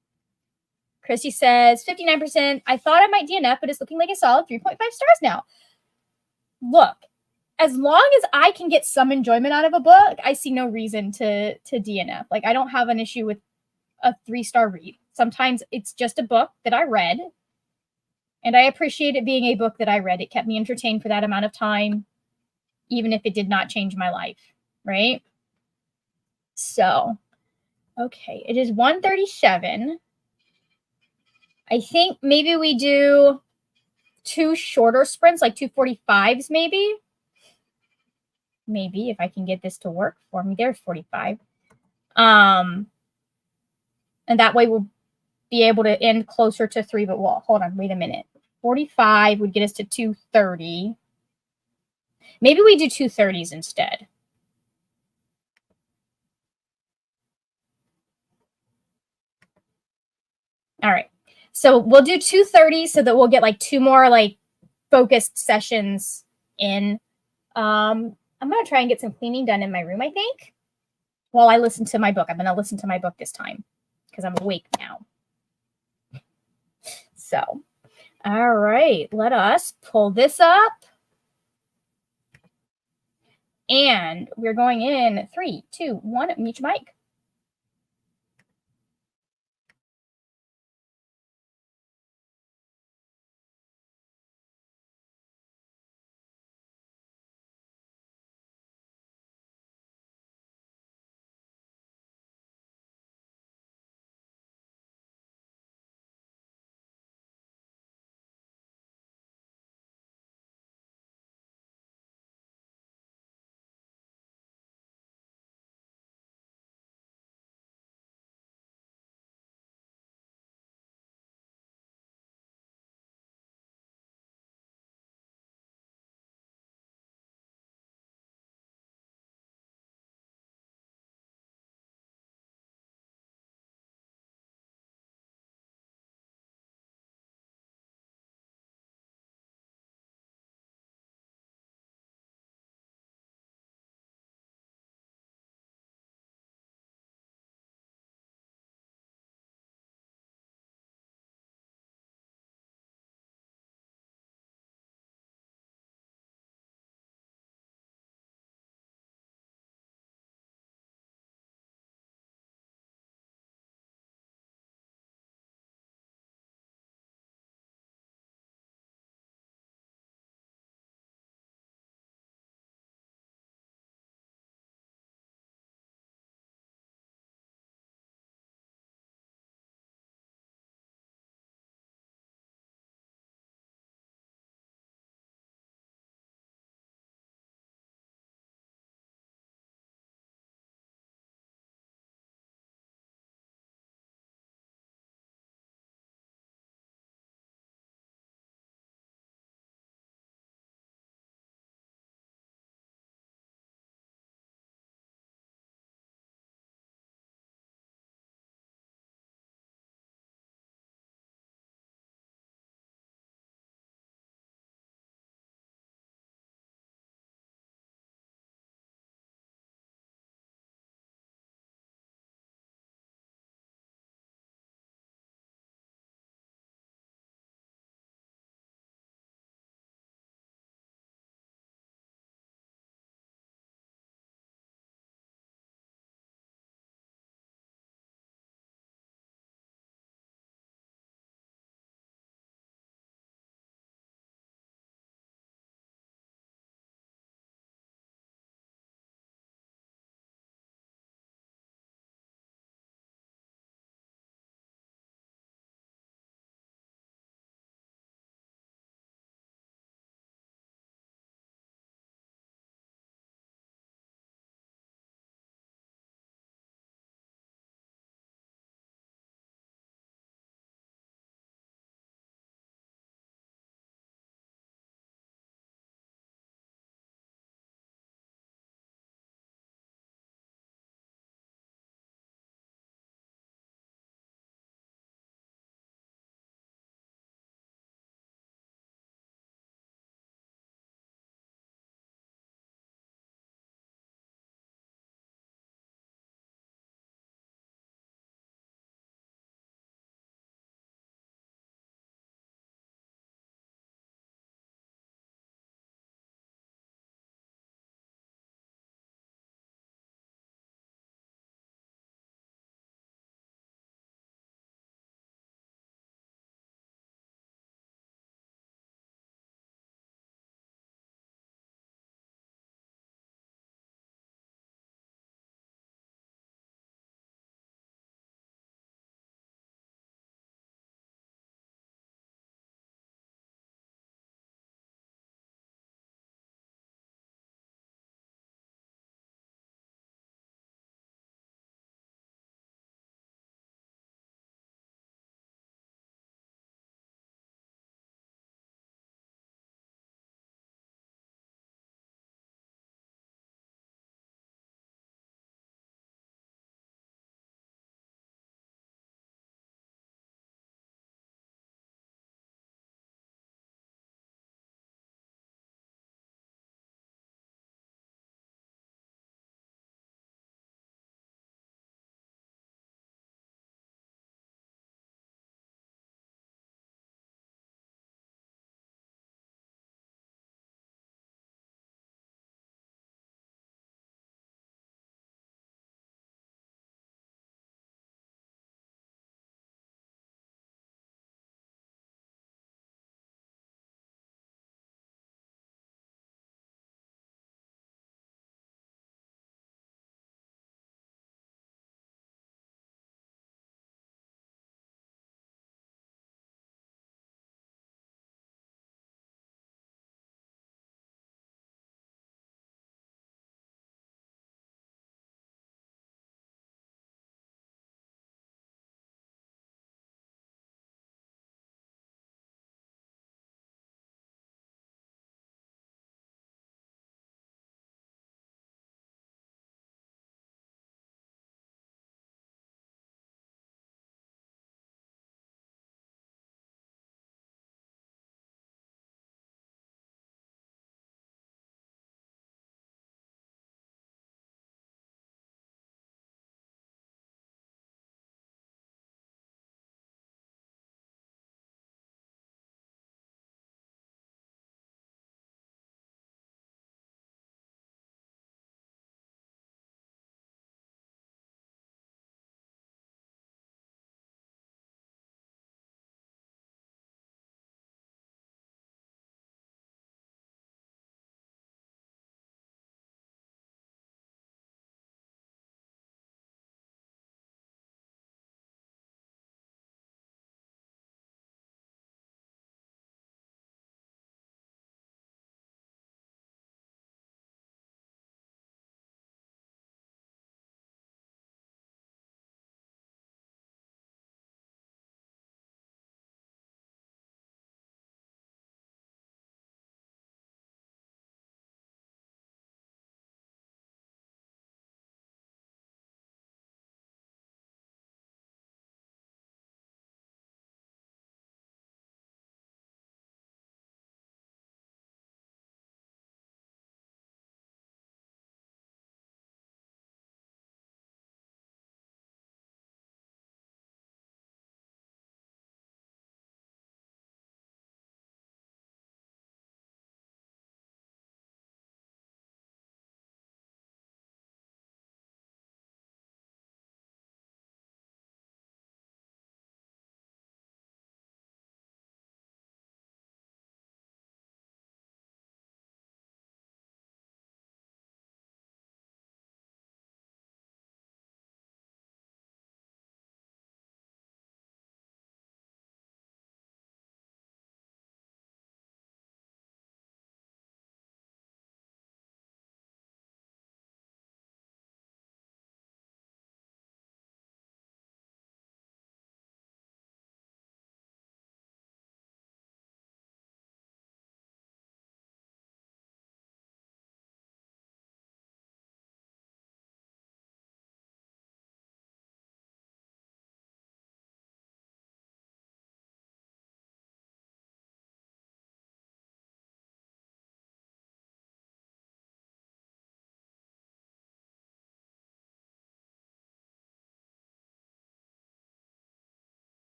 Christy says, 59%. I thought I might DNF, but it's looking like a solid 3.5 stars now. Look, as long as I can get some enjoyment out of a book, I see no reason to DNF. Like, I don't have an issue with a 3-star read. Sometimes it's just a book that I read, and I appreciate it being a book that I read. It kept me entertained for that amount of time, even if it did not change my life, right? So, okay, it is 1:37. I think maybe we do 2 shorter sprints, like 2:45s maybe. Maybe if I can get this to work for me. There's 45. And that way we'll be able to end closer to 3, but well, hold on, wait a minute. 45 would get us to 2:30. Maybe we do 2:30s instead. All right. So we'll do 2:30 so that we'll get like 2 more like focused sessions in. I'm going to try and get some cleaning done in my room, I think, while I listen to my book. I'm going to listen to my book this time because I'm awake now. So, all right, let us pull this up. And we're going in 3, 2, 1, mute your mic.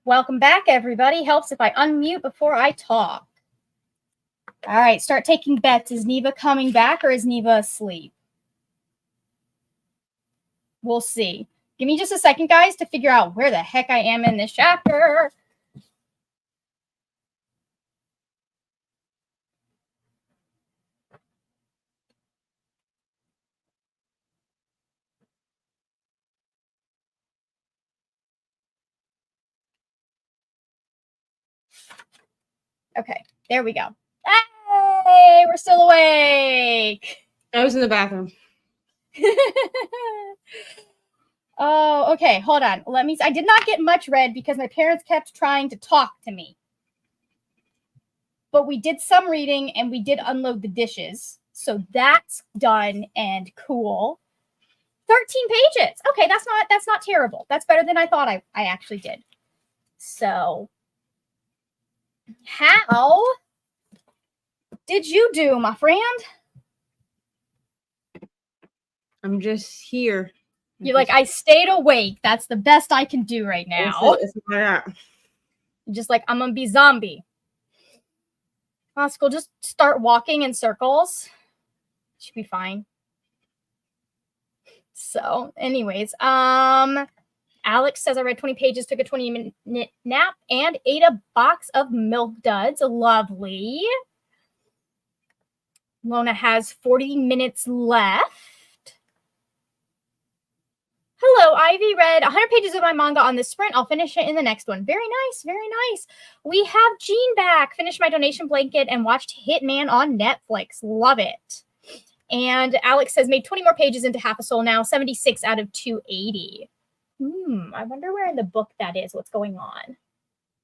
Welcome back, everybody. Helps if I unmute before I talk. All right, start taking bets. Is Neva coming back or is Neva asleep? We'll see. Give me just a second, guys, to figure out where the heck I am in this chapter. Okay, there we go. Hey, we're still awake. I was in the bathroom. Oh, okay, hold on. I did not get much read because my parents kept trying to talk to me. But we did some reading and we did unload the dishes. So that's done and cool. 13 pages. Okay, that's not terrible. That's better than I thought I actually did. So how did you do, my friend? I'm just here. You're like, I stayed awake. That's the best I can do right now. It's like that. Just like, I'm gonna be zombie. Oscar, just start walking in circles. Should be fine. So, anyways, Alex says I read 20 pages, took a 20-minute nap, and ate a box of Milk Duds. Lovely. Lona has 40 minutes left. Hello, Ivy. Read 100 pages of my manga on this sprint. I'll finish it in the next one. Very nice. Very nice. We have Jean back. Finished my donation blanket and watched Hitman on Netflix. Love it. And Alex says made 20 more pages into Half a Soul now. 76 out of 280. I wonder where in the book that is. What's going on?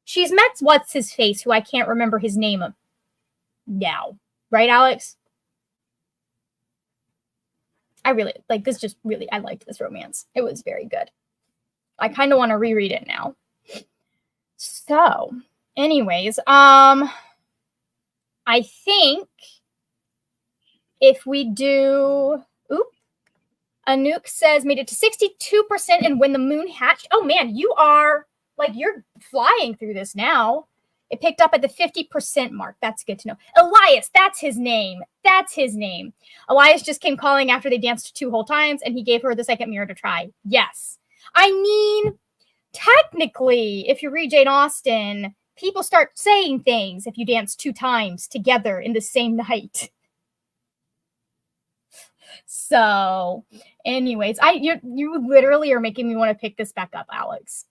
She's met what's his face, who I can't remember his name of now. Right, Alex? I really like this. Just really, I liked this romance. It was very good. I kind of want to reread it now. So, anyways, I think if we do, Anouk says made it to 62% and when the moon hatched. Oh man, you are like, you're flying through this now. It picked up at the 50% mark. That's good to know. Elias, that's his name. That's his name. Elias just came calling after they danced 2 whole times and he gave her the second mirror to try. Yes. I mean, technically, if you read Jane Austen, people start saying things if you dance 2 times together in the same night. So, anyways, you literally are making me want to pick this back up, Alex.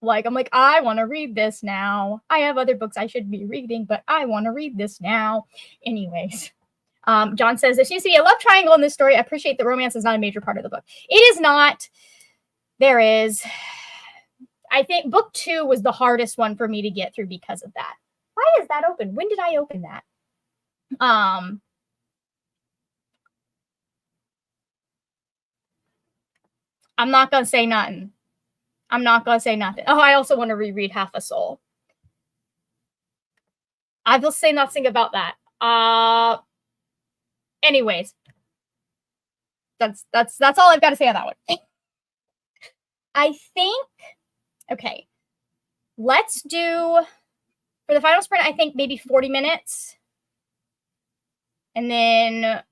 Like, I'm like, I want to read this now. I have other books I should be reading, but I want to read this now. Anyways, John says, there seems to be a love triangle in this story. I appreciate that romance is not a major part of the book. It is not. There is. I think book 2 was the hardest one for me to get through because of that. Why is that open? When did I open that? I'm not going to say nothing. I'm not going to say nothing. Oh, I also want to reread Half a Soul. I will say nothing about that. Anyways, that's all I've got to say on that one. I think, okay, let's do, for the final sprint, I think maybe 40 minutes. And then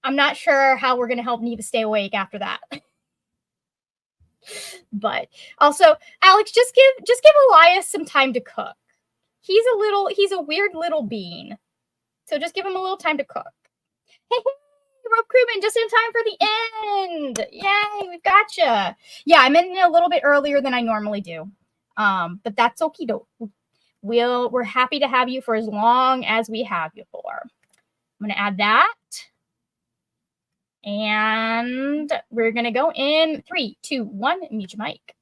I'm not sure how we're going to help Neva stay awake after that. But also, Alex, just give Elias some time to cook. He's a weird little bean. So just give him a little time to cook. Hey, Rob Krugman, just in time for the end. Yay, we've gotcha. Yeah, I'm in a little bit earlier than I normally do. But that's okie doke. We're happy to have you for as long as we have you for. I'm gonna add that. And we're gonna go in 3, 2, 1, mute your mic.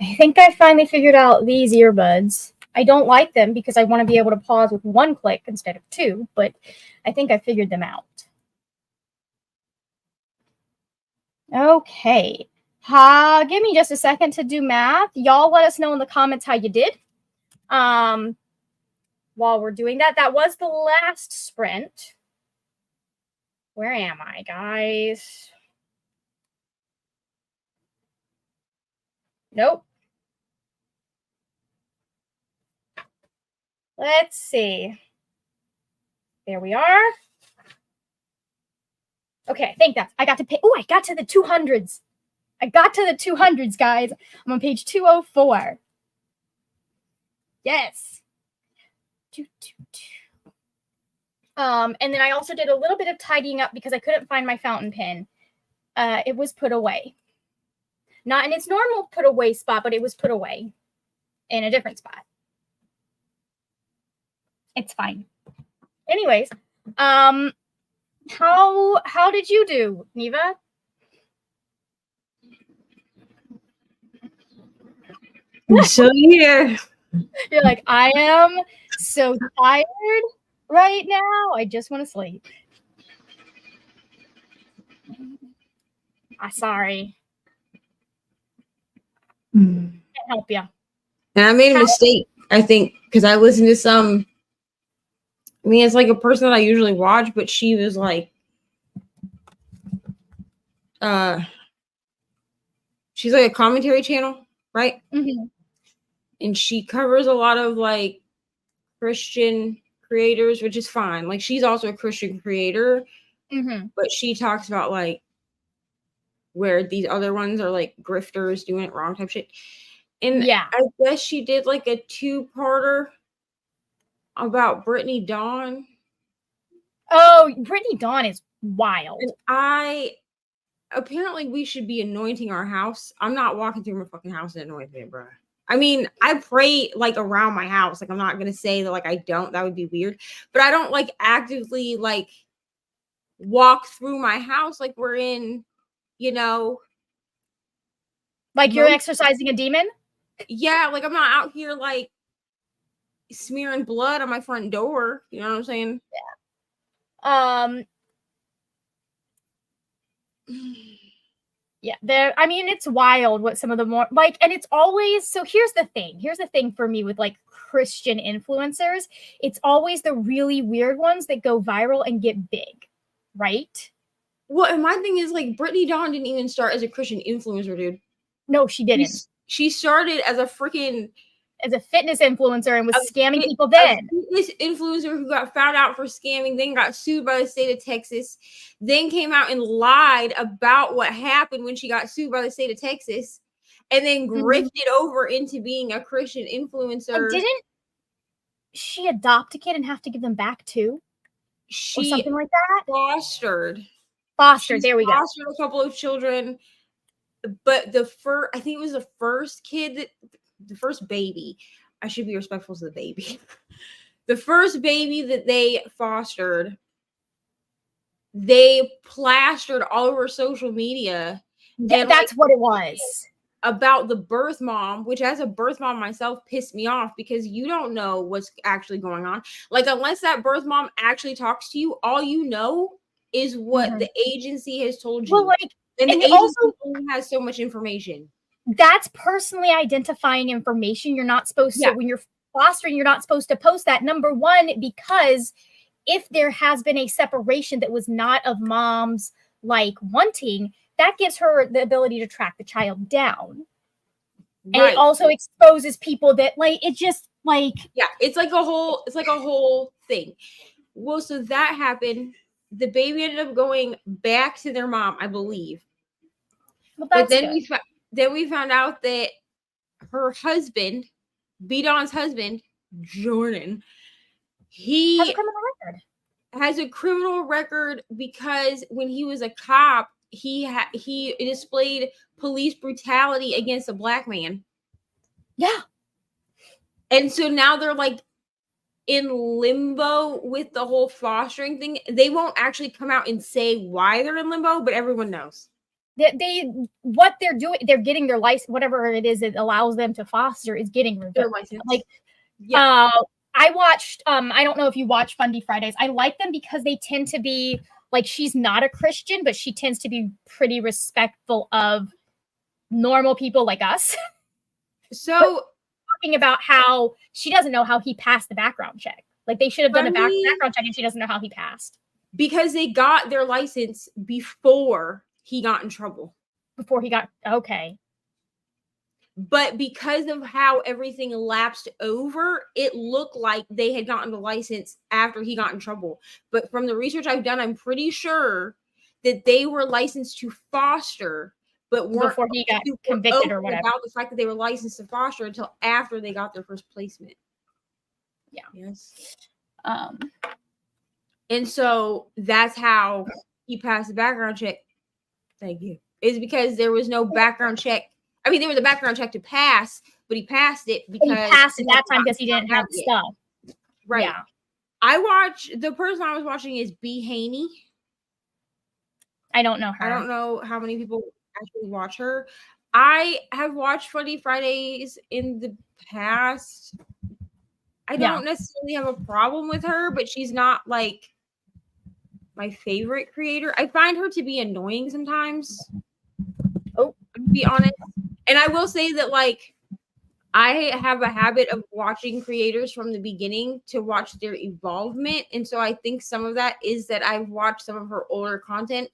I think I finally figured out these earbuds. I don't like them because I want to be able to pause with one click instead of two, but I think I figured them out. Okay. Give me just a second to do math. Y'all let us know in the comments how you did. While we're doing that, that was the last sprint. Where am I, guys? Nope. Let's see. There we are. Okay, I think I got to pay. Oh, I got to the 200s. I got to the 200s, guys. I'm on page 204. Yes. And then I also did a little bit of tidying up because I couldn't find my fountain pen. It was put away. Not in its normal put away spot, but it was put away in a different spot. It's fine. Anyways, how did you do, Neva? I'm still here. You're like, I am so tired right now. I just want to sleep. Sorry. Can't help you. And I made a mistake, I think, because I listened to some. I mean, it's like a person that I usually watch, but she was like, she's like a commentary channel, right? Mm-hmm. And she covers a lot of like Christian creators, which is fine. Like, she's also a Christian creator, but she talks about like where these other ones are like grifters doing it wrong type shit. And yeah, I guess she did like a 2-parter about Brittany Dawn. Oh, Brittany Dawn is wild. And apparently we should be anointing our house. I'm not walking through my fucking house and anointing it, bro. I mean, I pray like around my house. Like, I'm not gonna say that like I don't. That would be weird. But I don't like actively like walk through my house like we're in, you know, like you're exercising a demon. Yeah, like I'm not out here like smearing blood on my front door. You know what I'm saying? Yeah. Yeah, I mean, it's wild what some of the more like, and it's always, so here's the thing for me with like Christian influencers, it's always the really weird ones that go viral and get big, right? Well, and my thing is like Brittany Dawn didn't even start as a Christian influencer, dude. No, she didn't. She started as a freaking fitness influencer and was scamming people then. A fitness influencer who got found out for scamming, then got sued by the state of Texas, then came out and lied about what happened when she got sued by the state of Texas, and then grifted over into being a Christian influencer. And didn't she adopt a kid and have to give them back too? Or something like that? Fostered. There we go. Fostered a couple of children. But I think it was the first kid the first baby. I should be respectful to the baby. The first baby that they fostered, they plastered all over social media. And that's what it was. About the birth mom, which as a birth mom myself pissed me off because you don't know what's actually going on. Like, unless that birth mom actually talks to you, all you know is what the agency has told you. Well, like, and the agency also only has so much information. That's personally identifying information. You're not supposed to, when you're fostering, you're not supposed to post that. Number one, because if there has been a separation that was not of mom's like wanting, that gives her the ability to track the child down. Right. And it also exposes people that like, it just like, it's like a whole thing. Well, so that happened. The baby ended up going back to their mom, I believe. Well, that's but then we found out that her husband, B-Don's husband, Jordan, he has a criminal record because when he was a cop, he displayed police brutality against a black man. Yeah. And so now they're like in limbo with the whole fostering thing. They won't actually come out and say why they're in limbo, but everyone knows. what they're doing, they're getting their license, whatever it is that allows them to foster is getting revoked. Their license. Like, I watched, I don't know if you watch Fundy Fridays. I like them because they tend to be like, she's not a Christian, but she tends to be pretty respectful of normal people like us. So talking about how she doesn't know how he passed the background check. Like, they should have done a background check and she doesn't know how he passed. Because they got their license before he got in trouble. Before he got, okay. But because of how everything lapsed over, it looked like they had gotten the license after he got in trouble. But from the research I've done, I'm pretty sure that they were licensed to foster, but weren't before he got convicted or whatever. About the fact that they were licensed to foster until after they got their first placement. Yeah. Yes. And so that's how he passed the background check. Thank you. Is because there was no background check. I mean, there was a background check to pass, but he passed it because he passed it that time because he didn't have stuff. Right. Yeah. The person I was watching is B. Haney. I don't know her. I don't know how many people actually watch her. I have watched Funny Fridays in the past. I don't necessarily have a problem with her, but she's not like my favorite creator. I find her to be annoying sometimes. To be honest. And I will say that, like, I have a habit of watching creators from the beginning to watch their evolvement. And so I think some of that is that I've watched some of her older content,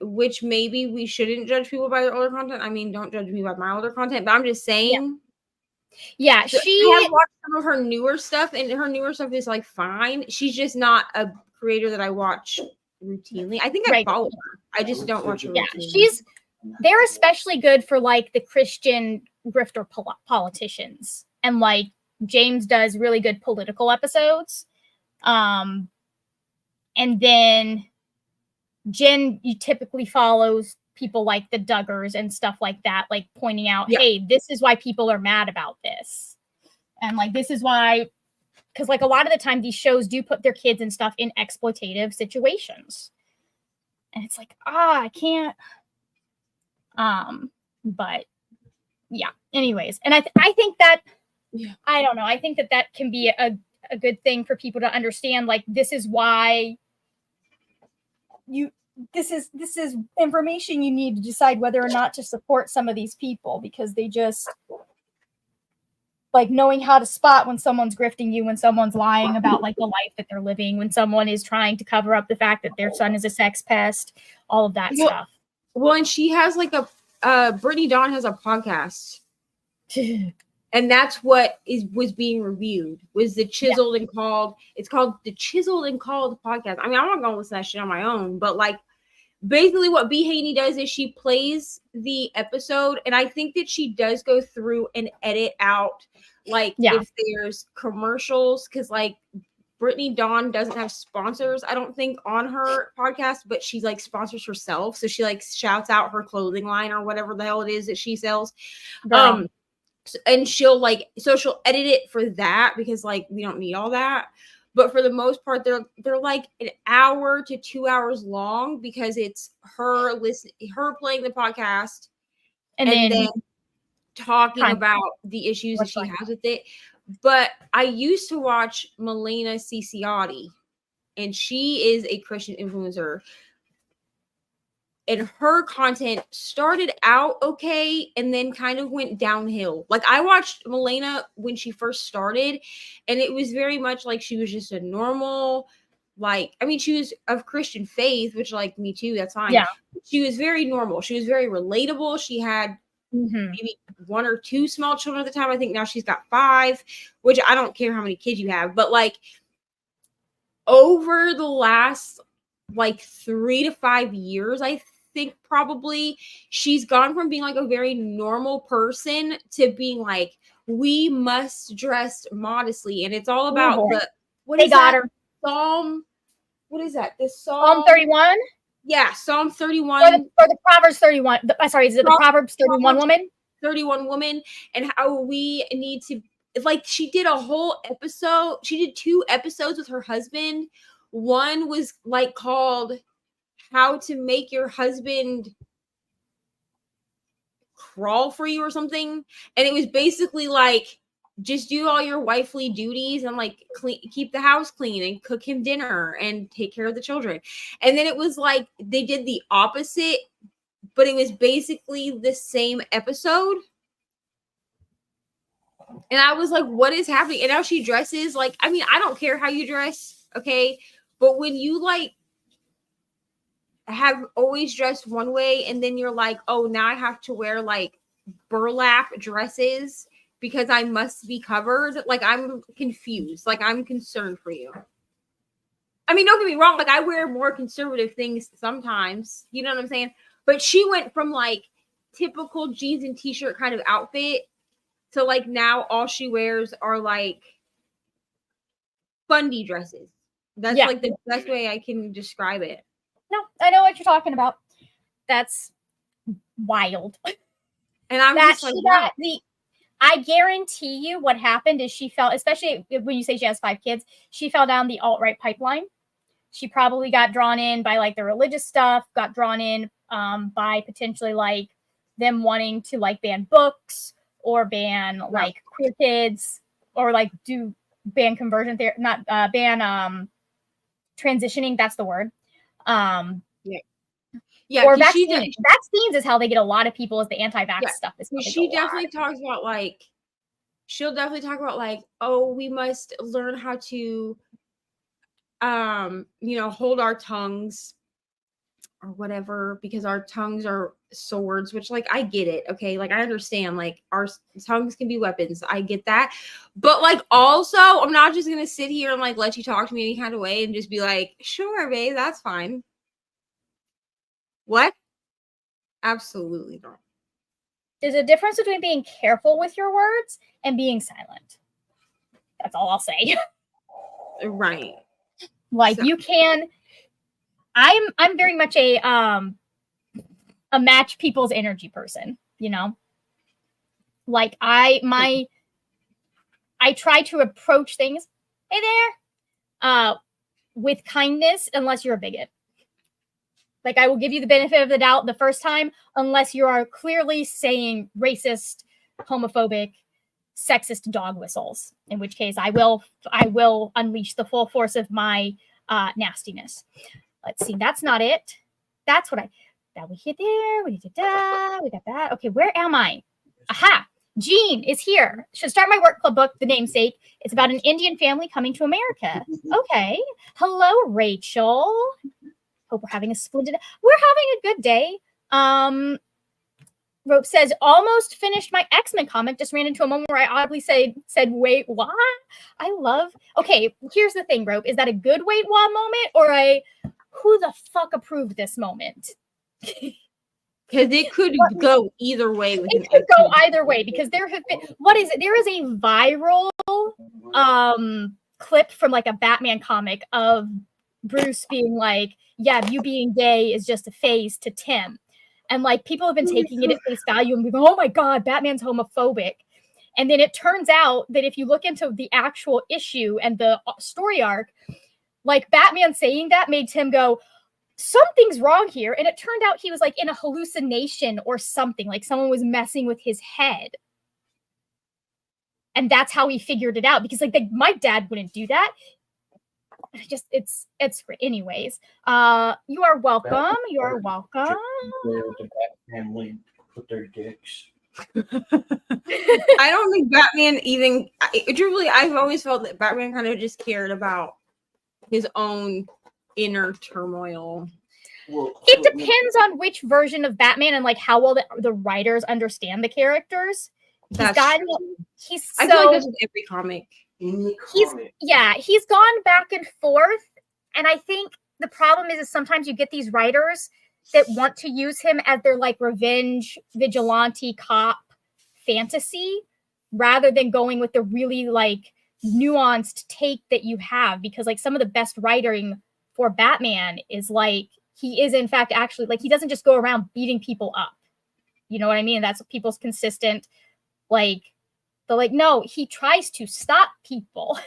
which maybe we shouldn't judge people by their older content. I mean, don't judge me by my older content, but I'm just saying. Yeah, so I have watched some of her newer stuff, and her newer stuff is, like, fine. She's just not a creator that I watch routinely. I think I follow her. I just don't watch her routinely. They're especially good for, like, the Christian grifter politicians. And, like, James does really good political episodes. And then Jen typically follows people like the Duggars and stuff like that, like pointing out, hey, this is why people are mad about this. And, like, this is why, because, like, a lot of the time these shows do put their kids and stuff in exploitative situations. And it's like, I can't. But yeah, anyways. And I think that, I don't know. I think that can be a good thing for people to understand. Like, this is why this is information you need to decide whether or not to support some of these people, because they just, like, knowing how to spot when someone's grifting you, when someone's lying about, like, the life that they're living, when someone is trying to cover up the fact that their son is a sex pest, all of that stuff. Well, and she has, like, Brittany Dawn has a podcast. And that's what was being reviewed, was the Chiseled and Called. It's called the Chiseled and Called podcast. I mean, I'm not going to listen to that shit on my own, but, like, basically what B. Haney does is she plays the episode, and I think that she does go through and edit out, like, if there's commercials, because, like, Brittany Dawn doesn't have sponsors, I don't think, on her podcast, but she, like, sponsors herself. So she, like, shouts out her clothing line or whatever the hell it is that she sells. And she'll edit it for that, because, like, we don't need all that. But for the most part, they're like an hour to 2 hours long, because it's her playing the podcast and then talking about the issues that she has with it. But I used to watch Melena Ciciotti, and she is a Christian influencer. And her content started out okay and then kind of went downhill. Like, I watched Melena when she first started, and it was very much like she was just a normal, like, I mean, she was of Christian faith, which, like, me too, that's fine. Yeah. She was very normal. She was very relatable. She had maybe 1 or 2 small children at the time. I think now she's got 5, which I don't care how many kids you have. But, like, over the last, like, 3 to 5 years, I think probably, she's gone from being, like, a very normal person to being like, we must dress modestly. And it's all about Psalm. What is that? Psalm 31? Yeah, Psalm 31. Or the Proverbs 31. Sorry, is it the Proverbs 31 woman? 31 woman, and how we need to, like, she did a whole episode. She did 2 episodes with her husband. One was, like, called how to make your husband crawl for you or something. And it was basically like, just do all your wifely duties and like keep the house clean and cook him dinner and take care of the children. And then it was like they did the opposite, but it was basically the same episode. And I was like, what is happening? And now she dresses like, I mean, I don't care how you dress, okay? But when you like have always dressed one way and then you're like, oh, now I have to wear like burlap dresses because I must be covered. Like, I'm confused. Like, I'm concerned for you. I mean, don't get me wrong. Like, I wear more conservative things sometimes. You know what I'm saying? But she went from like typical jeans and t-shirt kind of outfit to like now all she wears are like fundy dresses. That's like the best way I can describe it. No, I know what you're talking about. That's wild. And I'm just like, wow. I guarantee you what happened is she fell, especially when you say she has 5 kids, she fell down the alt-right pipeline. She probably got drawn in by like the religious stuff, got drawn in by potentially like them wanting to like ban books or ban like queer kids or like do ban conversion therapy, not ban transitioning. That's the word. Yeah, or vaccines. Vaccines is how they get a lot of people as the anti-vax stuff. She definitely talks about like, she'll definitely talk about like, oh, we must learn how to, you know, hold our tongues or whatever, because our tongues are swords, which like, I get it. Okay. Like I understand like our tongues can be weapons. I get that. But like, also I'm not just going to sit here and like, let you talk to me any kind of way and just be like, sure, babe, that's fine. What? Absolutely not. There's a difference between being careful with your words and being silent. That's all I'll say. Right. Like so. You can. I'm very much a match people's energy person. You know. Like I try to approach things. Hey there. With kindness, unless you're a bigot. Like, I will give you the benefit of the doubt the first time, unless you are clearly saying racist, homophobic, sexist dog whistles, in which case I will unleash the full force of my nastiness. Let's see. That's not it. That's what that we hit there. We got that. Okay, where am I? Aha! Jean is here. Should start my work club book, The Namesake. It's about an Indian family coming to America. Okay. Hello, Rachel. Hope we're having a splendid. We're having a good day. Rope says, almost finished my X-Men comic. Just ran into a moment where I audibly said, wait, what? I love. Okay, here's the thing, Rope. Is that a good wait, what moment or a who the fuck approved this moment? Because it could go either way. It could go either way because there have been. What is it? There is a viral clip from like a Batman comic of Bruce being like, yeah, you being gay is just a phase to Tim. And like people have been taking it at face value and going, oh my God, Batman's homophobic. And then it turns out that if you look into the actual issue and the story arc, like Batman saying that made Tim go, something's wrong here. And it turned out he was like in a hallucination or something, like someone was messing with his head. And that's how he figured it out because like my dad wouldn't do that. It's great. Anyways, you are welcome. You are welcome. Where the Bat family put their dicks. I don't think Batman even. Truly, I've always felt that Batman kind of just cared about his own inner turmoil. Well, it depends on which version of Batman and like how well the writers understand the characters. I feel like that's in every comic. He's gone back and forth, and I think the problem is sometimes you get these writers that want to use him as their like revenge vigilante cop fantasy rather than going with the really like nuanced take that you have, because like some of the best writing for Batman is like he is in fact actually like he doesn't just go around beating people up, you know what I mean? That's people's consistent like. But like, no, he tries to stop people.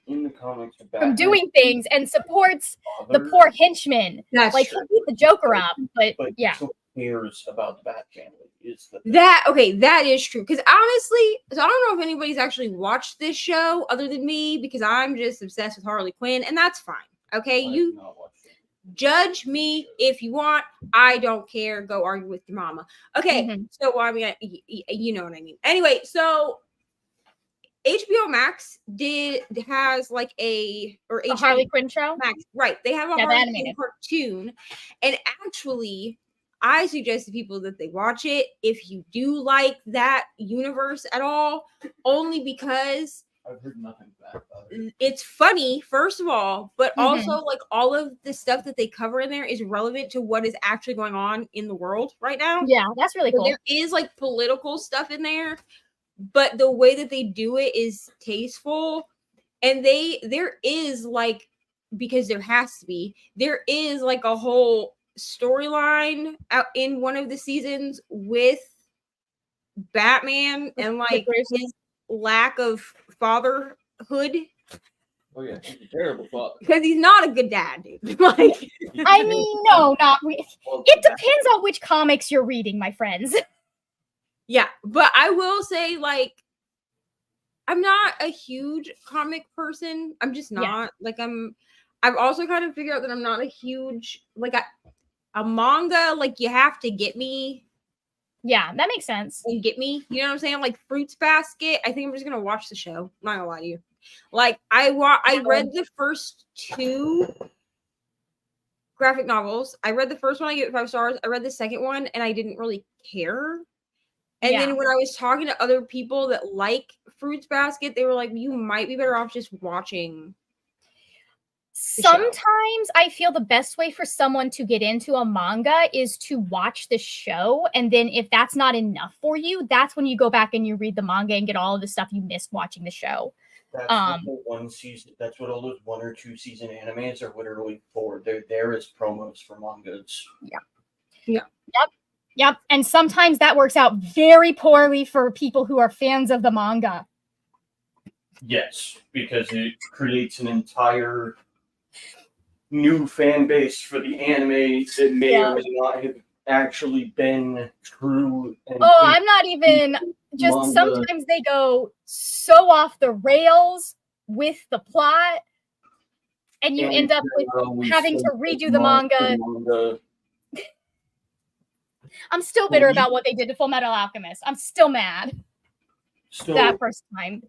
in the comics, from Batman doing things and supports the father, poor henchman. That's Like, true. he beat the Joker up, but but yeah. who cares about the Bat family? Is the thing. That is true. Because honestly, so I don't know if anybody's actually watched this show other than me, because I'm just obsessed with Harley Quinn, and that's fine. Okay, I have you not watched it. judge me if you want. I don't care. Go argue with your mama. Okay, Mhm. so I mean, you know what I mean. Anyway, so HBO Max has like A HBO Harley Quinn show? Max, right? They have a Yeah, the Harley animated. Quinn cartoon, and actually, I suggest to people that they watch it if you do like that universe at all, only because I've heard nothing bad about it. it's funny, first of all, but Mhm. also like all of the stuff that they cover in there is relevant to what is actually going on in the world right now. Yeah, that's really So cool. there is like political stuff in there, but the way that they do it is tasteful. And there is like, because there has to be, there is like a whole storyline out in one of the seasons with Batman and like Bruce. his lack of fatherhood, Oh yeah, he's a terrible father. because he's not a good dad, dude. Like, He's a I terrible mean, no, not really. father. It depends on which comics you're reading, my friends. yeah, but I will say, like, I'm not a huge comic person. I'm just Yeah. not. Like, I've also kind of figured out that I'm not a huge like a manga. Like, you have to get me Yeah, that makes sense. and get me. You know what I'm saying? Like Fruits Basket. I think I'm just gonna watch the show. I'm not gonna lie to you. Like, I read the first 2 graphic novels. I read the first one. I gave it 5 stars. I read the second one, and I didn't really care. And Yeah. then when I was talking to other people that like Fruits Basket, they were like, you might be better off just watching. show. Sometimes I feel the best way for someone to get into a manga is to watch the show. And then if that's not enough for you, that's when you go back and you read the manga and get all of the stuff you missed watching the show. That's what the one season. That's what all those 1 or 2 season animes are literally for. They're there as promos for mangas. Yep. And sometimes that works out very poorly for people who are fans of the manga. Yes, because it creates an entire new fan base for the anime that may Yeah. or may not have actually been true. And Oh, I'm not even just manga. sometimes they go so off the rails with the plot, and you end up with having to redo the manga. I'm still bitter about what they did to Full Metal Alchemist. I'm still mad that first time.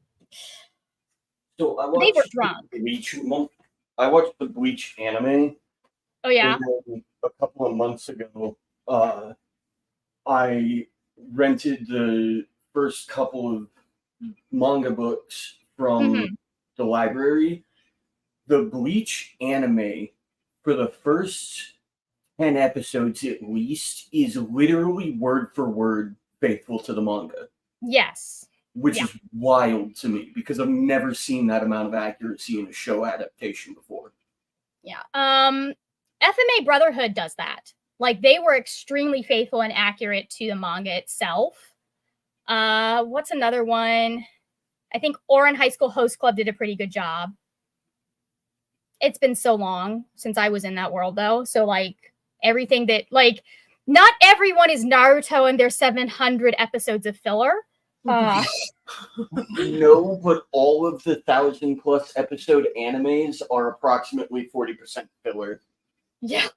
So I They were watched drunk. I watched the Bleach anime. Oh yeah. And then a couple of months ago, I rented the first couple of manga books from the library. The Bleach anime, for the first 10 episodes at least, is literally word for word faithful to the manga. Yes. Which is wild to me because I've never seen that amount of accuracy in a show adaptation before. Yeah. FMA Brotherhood does that. Like, they were extremely faithful and accurate to the manga itself. What's another one? I think Oran High School Host Club did a pretty good job. It's been so long since I was in that world, though. So, like, everything that, like, not everyone is Naruto and there's 700 episodes of filler. No, but all of the 1,000+ episode animes are approximately 40% filler. Yeah.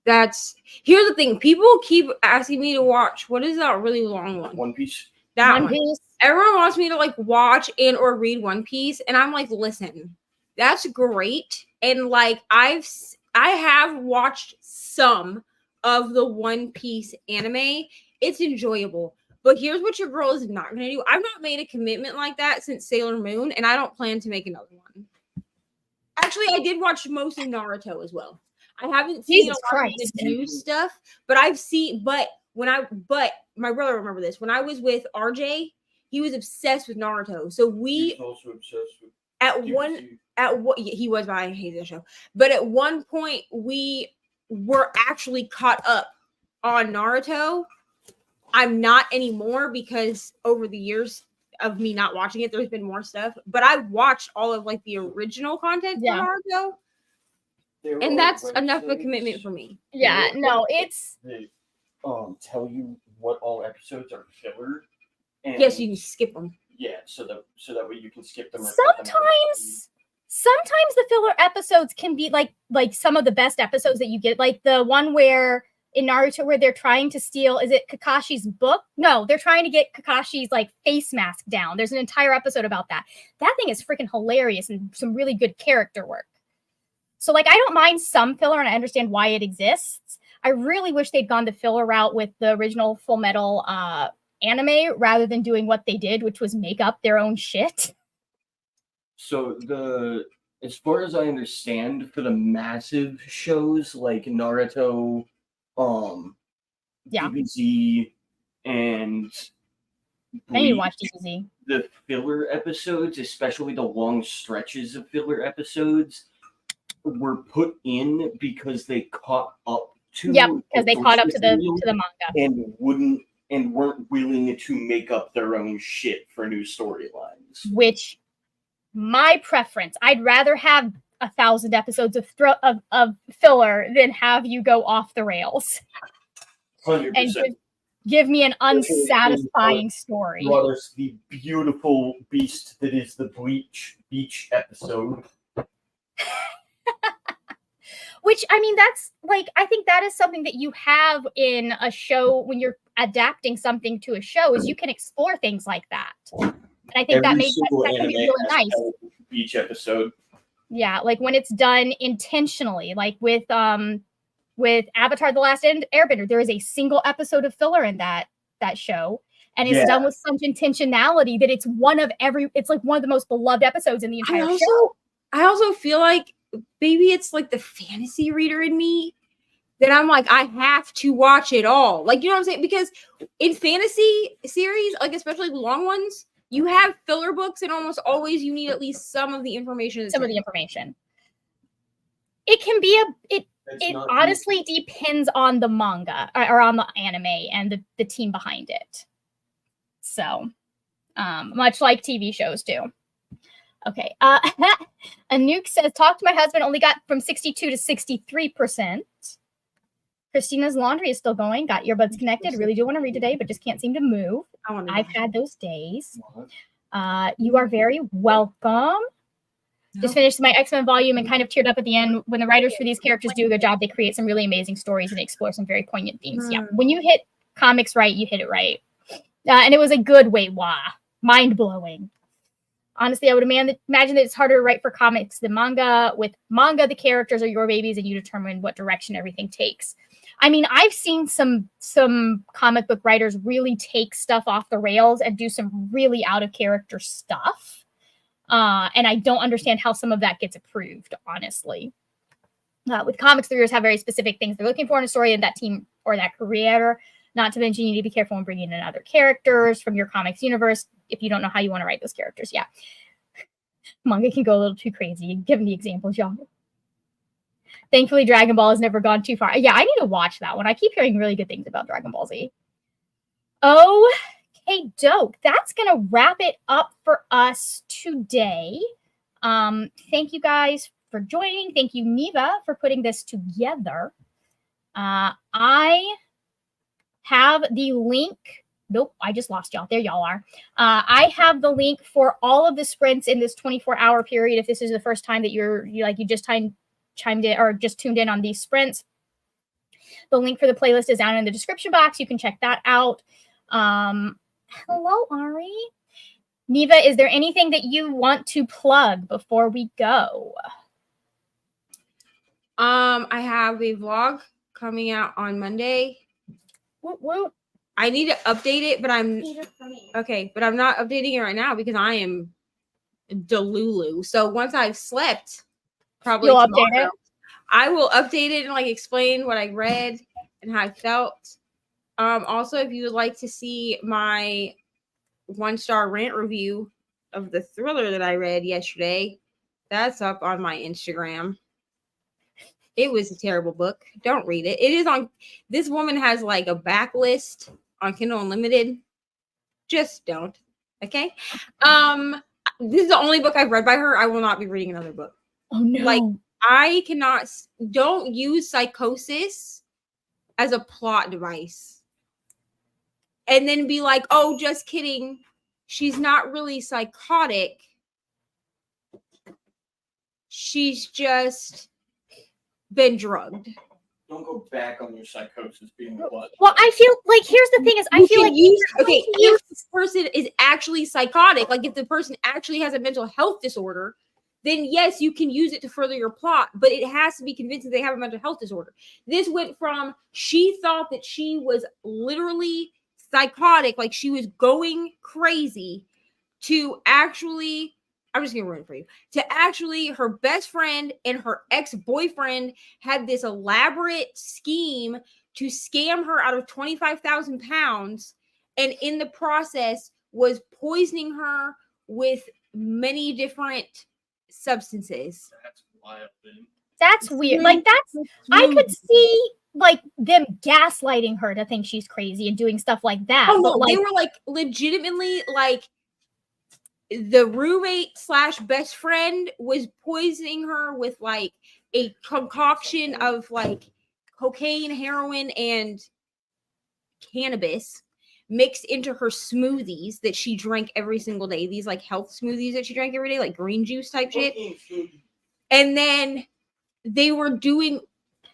Here's the thing. People keep asking me to watch. What is that really long one? One Piece. That One Piece. Everyone wants me to like watch and or read One Piece, and I'm like, listen, that's great. And like I have watched some of the One Piece anime. It's enjoyable. But here's what your girl is not going to do. I've not made a commitment like that since Sailor Moon, and I don't plan to make another one. Actually, I did watch most of Naruto as well. I haven't seen a lot of the new stuff, but I've seen. But my brother remember this. When I was with RJ, he was obsessed with Naruto. So He was also obsessed with he was, but I hate that show. But at one point, we were actually caught up on Naruto. I'm not anymore because over the years of me not watching it. There's been more stuff, but I've watched all of like the original content for Naruto, and that's enough of a commitment for me. Yeah, no, it's they tell you what all episodes are filler. And yes, you can skip them. Yeah, so that way you can skip them. Sometimes the filler episodes can be like some of the best episodes that you get, like the one where in Naruto where they're trying to steal, is it Kakashi's book? No, they're trying to get Kakashi's like face mask down. There's an entire episode about that. That thing is freaking hilarious and some really good character work. So like I don't mind some filler and I understand why it exists. I really wish they'd gone the filler route with the original Full Metal anime rather than doing what they did, which was make up their own shit. So as far as I understand, for the massive shows like Naruto, DBZ, and Bleach, I need to watch DBZ. The filler episodes, especially the long stretches of filler episodes, were put in because they caught up to because they caught up to the manga and weren't willing to make up their own shit for new storylines. Which, my preference, I'd rather have 1,000 episodes of filler than have you go off the rails 100%. and give me an unsatisfying story. Brought us the beautiful beast that is the Bleach Beach episode. Which, I mean, that's like, I think that is something that you have in a show when you're adapting something to a show, is you can explore things like that. And I think that makes that can be really nice. Beach episode. Yeah, like when it's done intentionally, like with Avatar: The Last Airbender, there is a single episode of filler in that show, and it's done with such intentionality that it's like one of the most beloved episodes in the entire show. I also feel like maybe it's like the fantasy reader in me that I'm like, I have to watch it all. Like, you know what I'm saying? Because in fantasy series, like especially the long ones, you have filler books, and almost always you need at least some of the information. It can be it honestly depends on the manga or on the anime and the team behind it. So, much like TV shows do. Okay. Anouk says, talk to my husband, only got from 62 to 63%. Christina's laundry is still going. Got earbuds connected. Really do want to read today, but just can't seem to move. I've had those days. You are very welcome. Just finished my X-Men volume and kind of teared up at the end. When the writers for these characters do a good job, they create some really amazing stories and explore some very poignant themes. Yeah, when you hit comics right, you hit it right. And it was a good way. Wow. Mind-blowing. Honestly, I would imagine that it's harder to write for comics than manga. With manga, the characters are your babies and you determine what direction everything takes. I mean, I've seen some comic book writers really take stuff off the rails and do some really out-of-character stuff. And I don't understand how some of that gets approved, honestly. With comics, the readers have very specific things they're looking for in a story, and that team or that creator. Not to mention, you need to be careful when bringing in other characters from your comics universe if you don't know how you want to write those characters. Yeah. Manga can go a little too crazy. Give me examples, y'all. Thankfully, Dragon Ball has never gone too far. Yeah, I need to watch that one. I keep hearing really good things about Dragon Ball Z. Okay, dope. That's going to wrap it up for us today. Thank you guys for joining. Thank you, Neva, for putting this together. I have the link. Nope, I just lost y'all. There y'all are. I have the link for all of the sprints in this 24-hour period. If this is the first time that you just chimed in or just tuned in on these sprints, the link for the playlist is down in the description box. You can check that out. Hello, Ari. Neva, is there anything that you want to plug before we go? I have a vlog coming out on Monday. Whoop, whoop. I need to update it, but I'm not updating it right now because I am delulu. So once I've slept, probably you'll tomorrow, update it. I will update it and like explain what I read and how I felt. Also, if you would like to see my 1-star rant review of the thriller that I read yesterday, that's up on my Instagram. It was a terrible book. Don't read it. It is on. This woman has like a backlist on Kindle Unlimited. Just don't. Okay. This is the only book I've read by her. I will not be reading another book. Oh no. Like, I cannot. Don't use psychosis as a plot device. And then be like, oh, just kidding. She's not really psychotic. She's just been drugged. Don't go back on your psychosis being a plot. Well, I feel like here's the thing is I feel like if this person is actually psychotic, like if the person actually has a mental health disorder, then yes, you can use it to further your plot, but it has to be convincing they have a mental health disorder. This went from she thought that she was literally psychotic, like she was going crazy, to actually, I'm just gonna ruin it for you, to actually her best friend and her ex-boyfriend had this elaborate scheme to scam her out of 25,000 pounds, and in the process was poisoning her with many different substances. That's wild. that's weird. Like I could see like them gaslighting her to think she's crazy and doing stuff like that. Oh but no, like, they were like legitimately like the roommate / best friend was poisoning her with like a concoction of like cocaine, heroin, and cannabis mixed into her smoothies that she drank every single day. These like health smoothies that she drank every day, like green juice type shit. And then they were doing,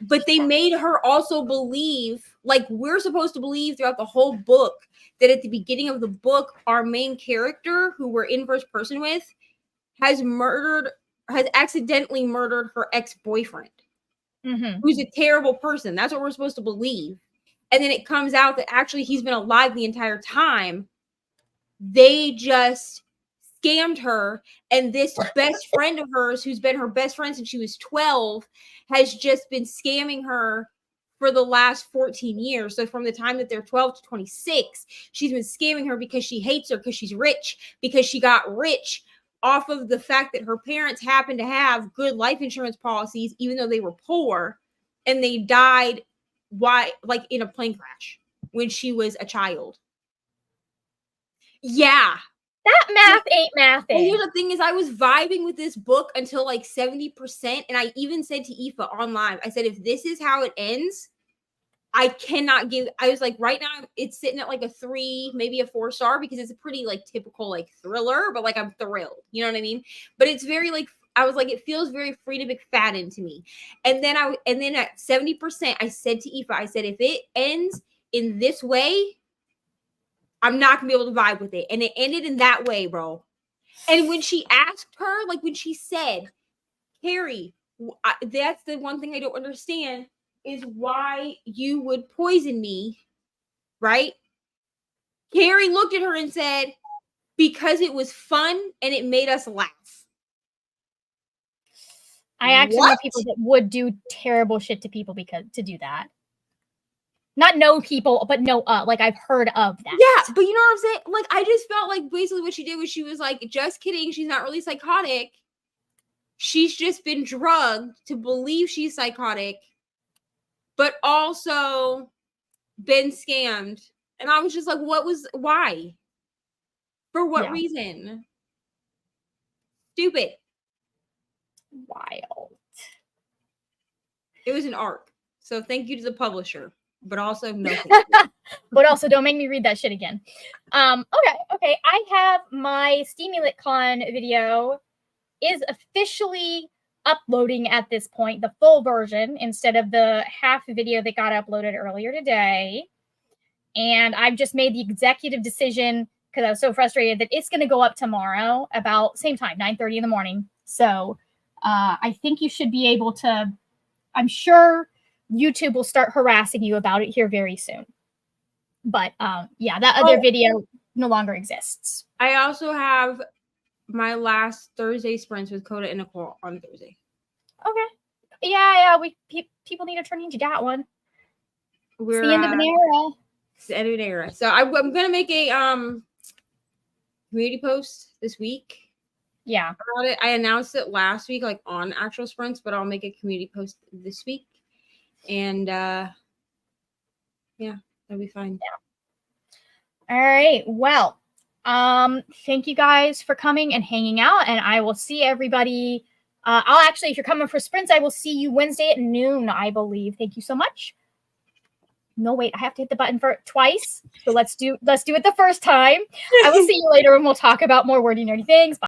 but they made her also believe, like we're supposed to believe throughout the whole book, that at the beginning of the book, our main character, who we're in first person with, has accidentally murdered her ex-boyfriend, who's a terrible person. That's what we're supposed to believe. And then it comes out that actually he's been alive the entire time. They just scammed her, and this best friend of hers, who's been her best friend since she was 12, has just been scamming her for the last 14 years. So from the time that they're 12 to 26, she's been scamming her because she hates her, because she's rich, because she got rich off of the fact that her parents happened to have good life insurance policies, even though they were poor, and they died like in a plane crash when she was a child. Yeah. That math ain't mathing. Well, here's the thing is I was vibing with this book until like 70%. And I even said to Aoife on live, I said, if this is how it ends, I cannot give, I was like, right now it's sitting at like a 3, maybe a 4-star, because it's a pretty like typical like thriller, but like I'm thrilled. You know what I mean? But it's very like, I was like, it feels very Frida McFadden to me. And then at 70%, I said to Aoife, I said, if it ends in this way, I'm not gonna be able to vibe with it. And it ended in that way, bro. And when she asked her, like when she said, Carrie, that's the one thing I don't understand is why you would poison me, right? Carrie looked at her and said, because it was fun and it made us laugh. I actually know people that would do terrible shit to people because to do that. Not know people, but know like I've heard of that. Yeah, but you know what I'm saying? Like I just felt like basically what she did was she was like, just kidding, she's not really psychotic. She's just been drugged to believe she's psychotic, but also been scammed. And I was just like, why? For what reason? Stupid. Wild. It was an arc. So thank you to the publisher, but also no thank you. But also don't make me read that shit again. Okay. I have my SteamyLitCon video is officially uploading at this point, the full version instead of the half video that got uploaded earlier today. And I've just made the executive decision because I was so frustrated that it's going to go up tomorrow about same time, 9:30 in the morning. So I think you should be able to, I'm sure YouTube will start harassing you about it here very soon. But yeah, that other video no longer exists. I also have my last Thursday sprints with Coda and Nicole on Thursday. Okay. Yeah. People need to turn into that one. It's the end of an era. It's the end of an era. So I'm gonna make a community post this week. Yeah. About it. I announced it last week, like on actual sprints, but I'll make a community post this week. And yeah, that'll be fine. Yeah. All right. Well, Thank you guys for coming and hanging out, and I will see everybody. I'll actually, if you're coming for sprints, I will see you Wednesday at noon, I believe. Thank you so much. No, wait, I have to hit the button for twice. So let's do it the first time. I will see you later and we'll talk about more wordy nerdy things. Bye.